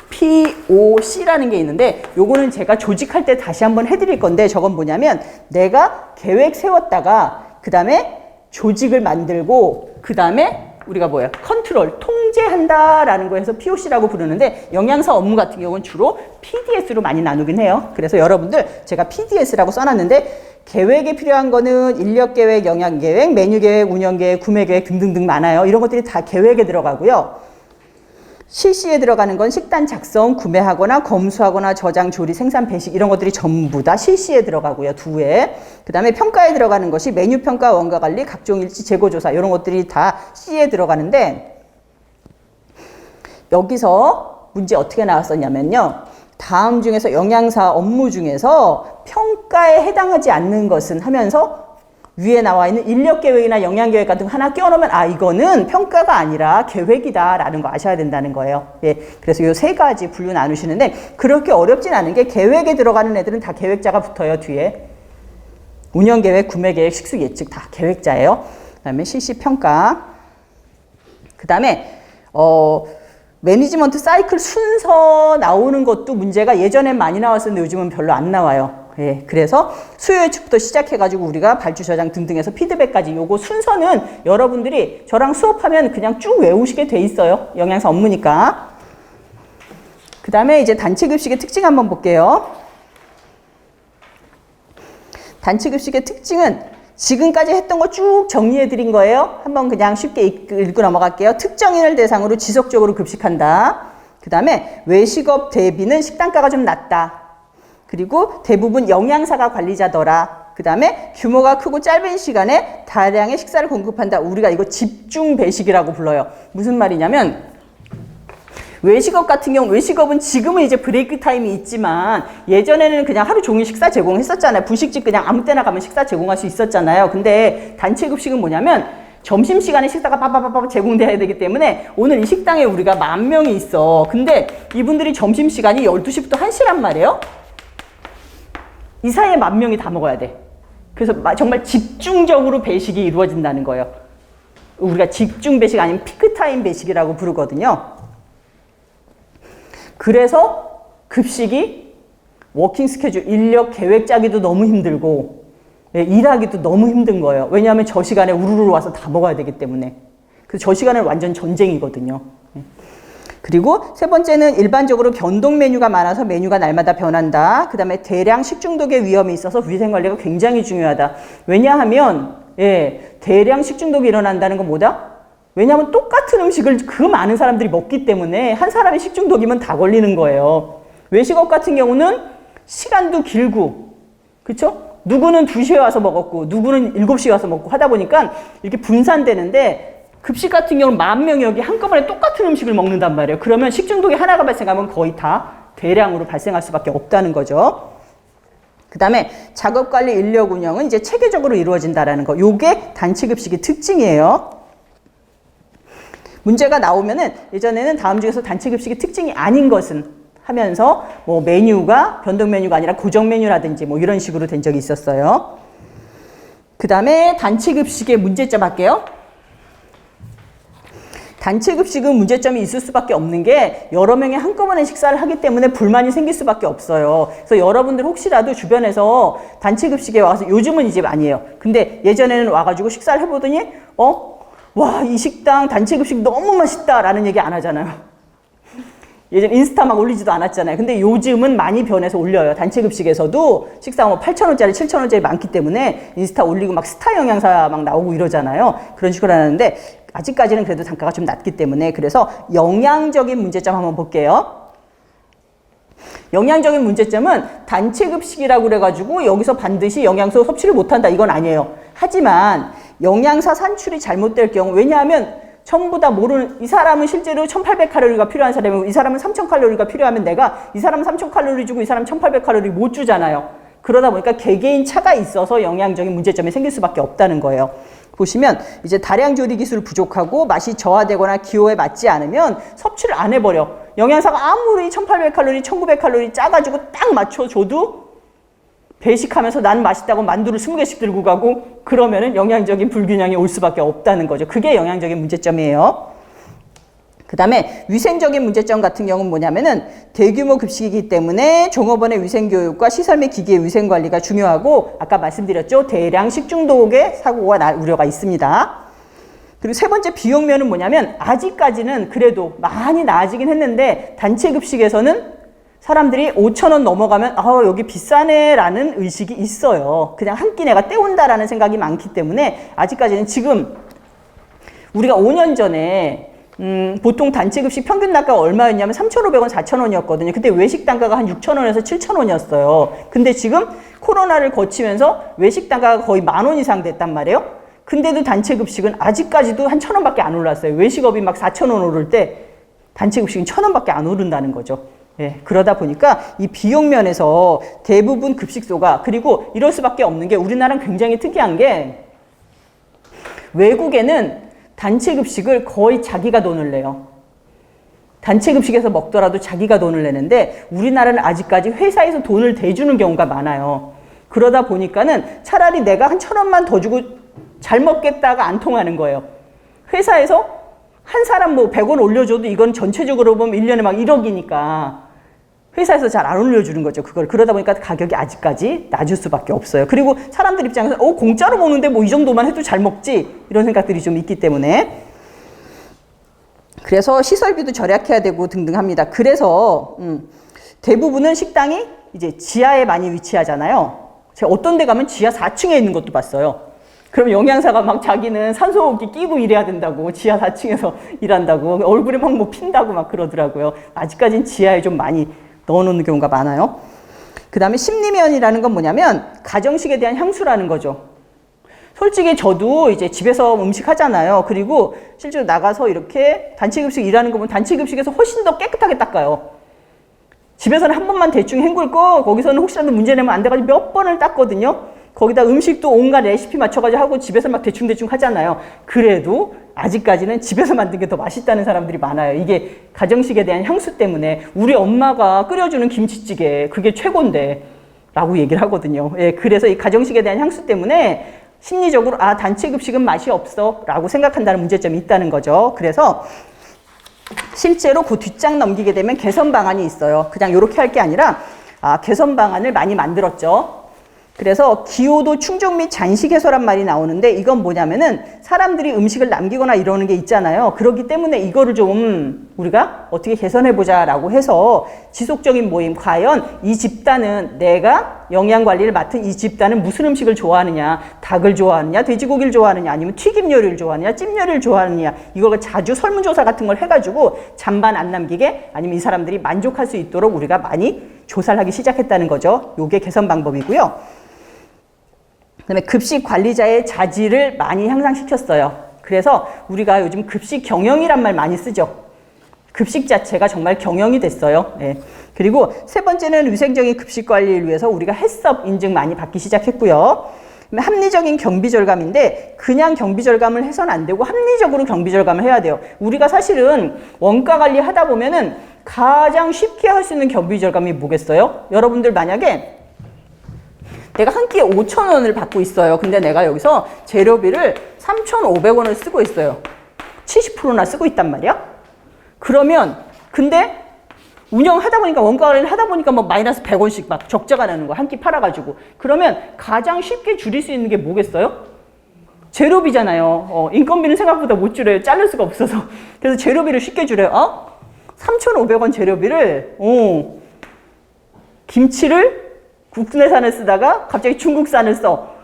POC라는 게 있는데 요거는 제가 조직할 때 다시 한번 해드릴 건데, 저건 뭐냐면 내가 계획 세웠다가 그 다음에 조직을 만들고 그 다음에 우리가 뭐예요? 컨트롤, 통제한다라는 거에서 POC라고 부르는데 영양사 업무 같은 경우는 주로 PDS로 많이 나누긴 해요. 그래서 여러분들 제가 PDS라고 써놨는데 계획에 필요한 거는 인력 계획, 영양 계획, 메뉴 계획, 운영 계획, 구매 계획 등등등 많아요. 이런 것들이 다 계획에 들어가고요. 실시에 들어가는 건 식단 작성, 구매하거나 검수하거나 저장, 조리, 생산, 배식 이런 것들이 전부 다 실시에 들어가고요. 두에. 그 다음에 평가에 들어가는 것이 메뉴 평가, 원가 관리, 각종 일지, 재고 조사 이런 것들이 다 C에 들어가는데 여기서 문제 어떻게 나왔었냐면요. 다음 중에서 영양사 업무 중에서 평가에 해당하지 않는 것은 하면서 위에 나와 있는 인력계획이나 영양계획 같은 거 하나 끼워놓으면 이거는 평가가 아니라 계획이다 라는 거 아셔야 된다는 거예요. 예, 그래서 요 세 가지 분류 나누시는데 그렇게 어렵진 않은 게 계획에 들어가는 애들은 다 계획자가 붙어요. 뒤에 운영계획, 구매계획, 식수 예측 다 계획자예요. 그 다음에 실시평가, 그 다음에 매니지먼트 사이클 순서 나오는 것도 문제가 예전엔 많이 나왔었는데 요즘은 별로 안 나와요. 예, 그래서 수요 예측부터 시작해가지고 우리가 발주 저장 등등해서 피드백까지 요거 순서는 여러분들이 저랑 수업하면 그냥 쭉 외우시게 돼 있어요. 영양사 업무니까. 그 다음에 이제 단체 급식의 특징 한번 볼게요. 단체 급식의 특징은 지금까지 했던 거 쭉 정리해 드린 거예요. 한번 그냥 쉽게 읽고 넘어갈게요. 특정인을 대상으로 지속적으로 급식한다. 그 다음에 외식업 대비는 식단가가 좀 낮다. 그리고 대부분 영양사가 관리자더라. 그 다음에 규모가 크고 짧은 시간에 다량의 식사를 공급한다. 우리가 이거 집중 배식이라고 불러요. 무슨 말이냐면 외식업 같은 경우, 외식업은 지금은 이제 브레이크 타임이 있지만 예전에는 그냥 하루 종일 식사 제공했었잖아요. 분식집 그냥 아무 때나 가면 식사 제공할 수 있었잖아요. 근데 단체 급식은 뭐냐면 점심시간에 식사가 빠바바바 제공돼야 되기 때문에 오늘 이 식당에 우리가 10,000명이 있어. 근데 이분들이 점심시간이 12시부터 1시란 말이에요. 이 사이에 10,000명이 다 먹어야 돼. 그래서 정말 집중적으로 배식이 이루어진다는 거예요. 우리가 집중 배식 아니면 피크타임 배식이라고 부르거든요. 그래서 급식이 워킹 스케줄, 인력 계획 짜기도 너무 힘들고 일하기도 너무 힘든 거예요. 왜냐하면 저 시간에 우르르 와서 다 먹어야 되기 때문에. 그래서 저 시간은 완전 전쟁이거든요. 그리고 세 번째는 일반적으로 변동 메뉴가 많아서 메뉴가 날마다 변한다. 그 다음에 대량 식중독의 위험이 있어서 위생관리가 굉장히 중요하다. 왜냐하면 대량 식중독이 일어난다는 건 뭐다? 왜냐하면 똑같은 음식을 그 많은 사람들이 먹기 때문에 한 사람이 식중독이면 다 걸리는 거예요. 외식업 같은 경우는 시간도 길고, 그쵸? 누구는 2시에 와서 먹었고 누구는 7시에 와서 먹고 하다 보니까 이렇게 분산되는데 급식 같은 경우는 10,000명이 여기 한꺼번에 똑같은 음식을 먹는단 말이에요. 그러면 식중독이 하나가 발생하면 거의 다 대량으로 발생할 수밖에 없다는 거죠. 그 다음에 작업관리 인력 운영은 이제 체계적으로 이루어진다라는 거. 요게 단체급식의 특징이에요. 문제가 나오면은 예전에는 다음 중에서 단체급식의 특징이 아닌 것은 하면서 뭐 메뉴가 변동 메뉴가 아니라 고정 메뉴라든지 뭐 이런 식으로 된 적이 있었어요. 그 다음에 단체급식의 문제점 할게요. 단체급식은 문제점이 있을 수밖에 없는 게 여러 명이 한꺼번에 식사를 하기 때문에 불만이 생길 수밖에 없어요. 그래서 여러분들 혹시라도 주변에서 단체급식에 와서 요즘은 이제 많이 해요. 근데 예전에는 와가지고 식사를 해보더니 와, 이 식당 단체급식 너무 맛있다라는 얘기 안 하잖아요. 예전 인스타 막 올리지도 않았잖아요. 근데 요즘은 많이 변해서 올려요. 단체급식에서도 식사 뭐 8,000원짜리, 7,000원짜리 많기 때문에 인스타 올리고 막 스타 영양사 막 나오고 이러잖아요. 그런 식으로 하는데 아직까지는 그래도 단가가 좀 낮기 때문에 그래서 영양적인 문제점 한번 볼게요. 영양적인 문제점은 단체급식이라고 그래가지고 여기서 반드시 영양소 섭취를 못한다 이건 아니에요. 하지만 영양사 산출이 잘못될 경우 왜냐하면 전부 다 모르는 이 사람은 실제로 1800칼로리가 필요한 사람이고 이 사람은 3000칼로리가 필요하면 내가 이 사람은 3000칼로리 주고 이 사람은 1800칼로리 못 주잖아요. 그러다 보니까 개개인 차가 있어서 영양적인 문제점이 생길 수밖에 없다는 거예요. 보시면 이제 다량 조리 기술 부족하고 맛이 저하되거나 기호에 맞지 않으면 섭취를 안 해버려. 영양사가 아무리 1800칼로리, 1900칼로리 짜가지고 딱 맞춰줘도 배식하면서 난 맛있다고 만두를 20개씩 들고 가고 그러면은 영양적인 불균형이 올 수밖에 없다는 거죠. 그게 영양적인 문제점이에요. 그 다음에 위생적인 문제점 같은 경우는 뭐냐면은 대규모 급식이기 때문에 종업원의 위생교육과 시설 및 기기의 위생관리가 중요하고 아까 말씀드렸죠. 대량 식중독의 사고가 날 우려가 있습니다. 그리고 세 번째 비용면은 뭐냐면 아직까지는 그래도 많이 나아지긴 했는데 단체급식에서는 사람들이 5,000원 넘어가면 여기 비싸네 라는 의식이 있어요. 그냥 한 끼 내가 때운다라는 생각이 많기 때문에 아직까지는 지금 우리가 5년 전에 보통 단체급식 평균 단가가 얼마였냐면 3,500원, 4,000원이었거든요. 그때 외식 단가가 한 6,000원에서 7,000원이었어요. 근데 지금 코로나를 거치면서 외식 단가가 거의 10,000원 이상 됐단 말이에요. 근데도 단체급식은 아직까지도 한 1,000원밖에 안 올랐어요. 외식업이 막 4,000원 오를 때 단체급식은 1,000원밖에 안 오른다는 거죠. 예, 그러다 보니까 이 비용 면에서 대부분 급식소가 그리고 이럴 수밖에 없는 게 우리나라는 굉장히 특이한 게 외국에는 단체급식을 거의 자기가 돈을 내요. 단체급식에서 먹더라도 자기가 돈을 내는데 우리나라는 아직까지 회사에서 돈을 대주는 경우가 많아요. 그러다 보니까는 차라리 내가 한 1,000원만 더 주고 잘 먹겠다가 안 통하는 거예요. 회사에서 한 사람 뭐 100원 올려줘도 이건 전체적으로 보면 1년에 막 1억이니까 회사에서 잘 안 올려주는 거죠. 그걸. 그러다 보니까 가격이 아직까지 낮을 수밖에 없어요. 그리고 사람들 입장에서 공짜로 먹는데 뭐 이 정도만 해도 잘 먹지 이런 생각들이 좀 있기 때문에 그래서 시설비도 절약해야 되고 등등 합니다. 그래서 대부분은 식당이 이제 지하에 많이 위치하잖아요. 제가 어떤 데 가면 지하 4층에 있는 것도 봤어요. 그럼 영양사가 막 자기는 산소호흡기 끼고 일해야 된다고 지하 4층에서 일한다고 얼굴에 막 뭐 핀다고 막 그러더라고요. 아직까지는 지하에 좀 많이 넣어놓는 경우가 많아요. 그 다음에 심리면이라는 건 뭐냐면 가정식에 대한 향수라는 거죠. 솔직히 저도 이제 집에서 음식 하잖아요. 그리고 실제로 나가서 이렇게 단체급식 일하는 거 보면 단체급식에서 훨씬 더 깨끗하게 닦아요. 집에서는 한 번만 대충 헹굴 거 거기서는 혹시라도 문제 내면 안 돼가지고 몇 번을 닦거든요. 거기다 음식도 온갖 레시피 맞춰가지고 하고 집에서 막 대충대충 하잖아요. 그래도 아직까지는 집에서 만든 게 더 맛있다는 사람들이 많아요. 이게 가정식에 대한 향수 때문에 우리 엄마가 끓여주는 김치찌개 그게 최고인데 라고 얘기를 하거든요. 예, 그래서 이 가정식에 대한 향수 때문에 심리적으로 단체급식은 맛이 없어 라고 생각한다는 문제점이 있다는 거죠. 그래서 실제로 그 뒷장 넘기게 되면 개선 방안이 있어요. 그냥 이렇게 할 게 아니라 개선 방안을 많이 만들었죠. 그래서 기호도 충족 및 잔식 해소란 말이 나오는데 이건 뭐냐면은 사람들이 음식을 남기거나 이러는 게 있잖아요. 그렇기 때문에 이거를 좀 우리가 어떻게 개선해보자 라고 해서 지속적인 모임, 과연 이 집단은 내가 영양관리를 맡은 이 집단은 무슨 음식을 좋아하느냐, 닭을 좋아하느냐, 돼지고기를 좋아하느냐, 아니면 튀김 요리를 좋아하느냐, 찜 요리를 좋아하느냐, 이걸 자주 설문조사 같은 걸 해가지고 잔반 안 남기게 아니면 이 사람들이 만족할 수 있도록 우리가 많이 조사를 하기 시작했다는 거죠. 요게 개선 방법이고요. 그다음에 급식 관리자의 자질을 많이 향상시켰어요. 그래서 우리가 요즘 급식 경영이란 말 많이 쓰죠. 급식 자체가 정말 경영이 됐어요. 예. 그리고 세 번째는 위생적인 급식 관리를 위해서 우리가 햇섭 인증 많이 받기 시작했고요. 합리적인 경비 절감인데 그냥 경비 절감을 해서는 안 되고 합리적으로 경비 절감을 해야 돼요. 우리가 사실은 원가 관리 하다 보면은 가장 쉽게 할 수 있는 경비 절감이 뭐겠어요? 여러분들 만약에 내가 한 끼에 5,000원을 받고 있어요. 근데 내가 여기서 재료비를 3,500원을 쓰고 있어요. 70%나 쓰고 있단 말이야? 그러면 근데 운영하다 보니까 원가 관리를 하다 보니까 뭐 마이너스 100원씩 막 적자가 나는 거야. 한 끼 팔아가지고. 그러면 가장 쉽게 줄일 수 있는 게 뭐겠어요? 재료비잖아요. 인건비는 생각보다 못 줄여요. 자를 수가 없어서. 그래서 재료비를 쉽게 줄여요. 3,500원 재료비를 김치를 국내산을 쓰다가 갑자기 중국산을 써.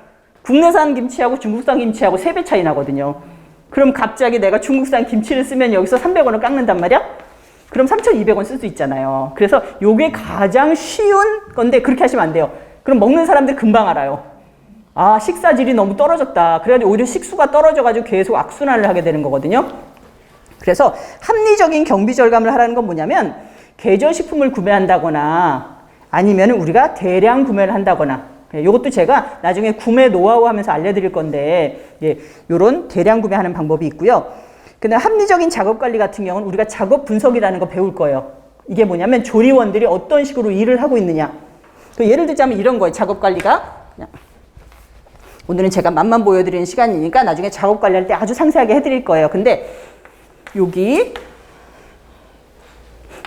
국내산 김치하고 중국산 김치하고 3배 차이 나거든요. 그럼 갑자기 내가 중국산 김치를 쓰면 여기서 300원을 깎는단 말이야? 그럼 3,200원 쓸 수 있잖아요. 그래서 요게 가장 쉬운 건데 그렇게 하시면 안 돼요. 그럼 먹는 사람들 금방 알아요. 아, 식사질이 너무 떨어졌다. 그래가지고 오히려 식수가 떨어져가지고 계속 악순환을 하게 되는 거거든요. 그래서 합리적인 경비 절감을 하라는 건 뭐냐면 계절식품을 구매한다거나 아니면 우리가 대량 구매를 한다거나 이것도 제가 나중에 구매 노하우 하면서 알려드릴 건데 요런 대량 구매하는 방법이 있고요. 근데 합리적인 작업 관리 같은 경우는 우리가 작업 분석이라는 거 배울 거예요. 이게 뭐냐면 조리원들이 어떤 식으로 일을 하고 있느냐. 예를 들자면 이런 거예요. 작업 관리가. 오늘은 제가 맛만 보여드리는 시간이니까 나중에 작업 관리할 때 아주 상세하게 해드릴 거예요. 근데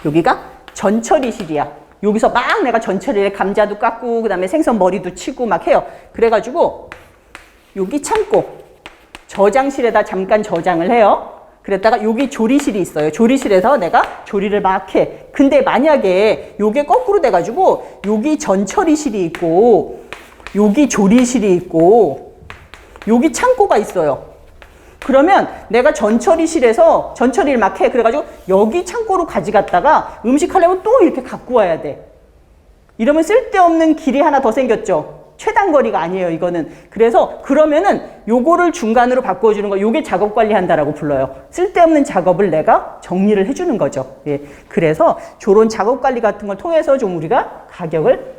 여기가 전처리실이야. 여기서 막 내가 전처리에 감자도 깎고 그다음에 생선 머리도 치고 막 해요. 그래가지고 여기 창고 저장실에다 잠깐 저장을 해요. 그랬다가 여기 조리실이 있어요. 조리실에서 내가 조리를 막 해. 근데 만약에 요게 거꾸로 돼가지고 여기 전처리실이 있고 여기 조리실이 있고 여기 창고가 있어요. 그러면 내가 전처리실에서 전처리를 막 해. 그래가지고 여기 창고로 가져갔다가 음식하려면 또 이렇게 갖고 와야 돼. 이러면 쓸데없는 길이 하나 더 생겼죠. 최단거리가 아니에요, 이거는. 그래서 그러면은 요거를 중간으로 바꿔주는 거, 요게 작업 관리한다라고 불러요. 쓸데없는 작업을 내가 정리를 해주는 거죠. 예. 그래서 저런 작업 관리 같은 걸 통해서 좀 우리가 가격을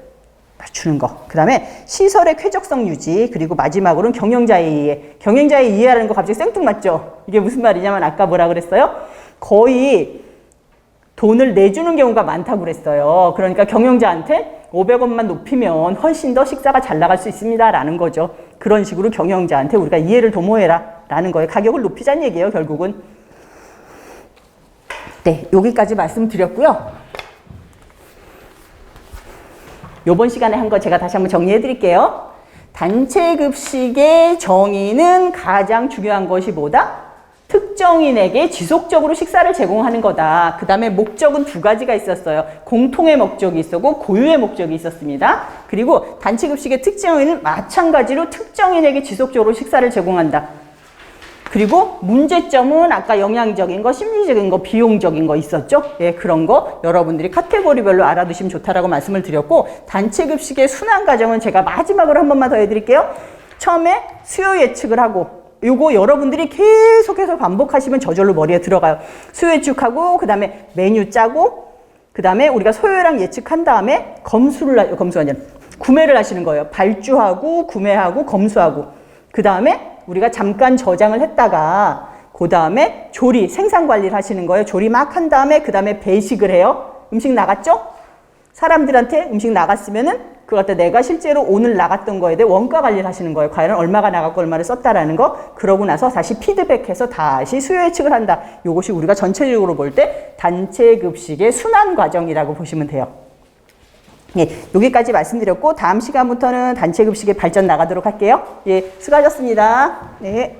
맞추는 거. 그 다음에 시설의 쾌적성 유지, 그리고 마지막으로는 경영자의 이해. 경영자의 이해라는 거 갑자기 생뚱맞죠? 이게 무슨 말이냐면 아까 뭐라 그랬어요? 거의 돈을 내주는 경우가 많다고 그랬어요. 그러니까 경영자한테 500원만 높이면 훨씬 더 식사가 잘 나갈 수 있습니다 라는 거죠. 그런 식으로 경영자한테 우리가 이해를 도모해라 라는 거예요. 가격을 높이자는 얘기예요, 결국은. 네, 여기까지 말씀드렸고요. 요번 시간에 한 거 제가 다시 한번 정리해 드릴게요. 단체 급식의 정의는 가장 중요한 것이 뭐다? 특정인에게 지속적으로 식사를 제공하는 거다. 그 다음에 목적은 두 가지가 있었어요. 공통의 목적이 있었고 고유의 목적이 있었습니다. 그리고 단체 급식의 특정인은 마찬가지로 특정인에게 지속적으로 식사를 제공한다. 그리고 문제점은 아까 영양적인 거, 심리적인 거, 비용적인 거 있었죠? 예, 그런 거 여러분들이 카테고리별로 알아두시면 좋다라고 말씀을 드렸고, 단체 급식의 순환 과정은 제가 마지막으로 한 번만 더 해드릴게요. 처음에 수요 예측을 하고, 요거 여러분들이 계속해서 반복하시면 저절로 머리에 들어가요. 수요 예측하고, 그 다음에 메뉴 짜고, 그 다음에 우리가 소요량 예측한 다음에 검수가 아니라 구매를 하시는 거예요. 발주하고, 구매하고, 검수하고. 그 다음에 우리가 잠깐 저장을 했다가 그 다음에 조리, 생산 관리를 하시는 거예요. 조리 막 한 다음에 그 다음에 배식을 해요. 음식 나갔죠? 사람들한테 음식 나갔으면은 그걸 갖다 내가 실제로 오늘 나갔던 거에 대해 원가 관리를 하시는 거예요. 과연 얼마가 나갔고 얼마를 썼다라는 거. 그러고 나서 다시 피드백해서 다시 수요 예측을 한다. 이것이 우리가 전체적으로 볼 때 단체 급식의 순환 과정이라고 보시면 돼요. 예, 여기까지 말씀드렸고 다음 시간부터는 단체 급식의 발전 나가도록 할게요. 예, 수고하셨습니다. 네.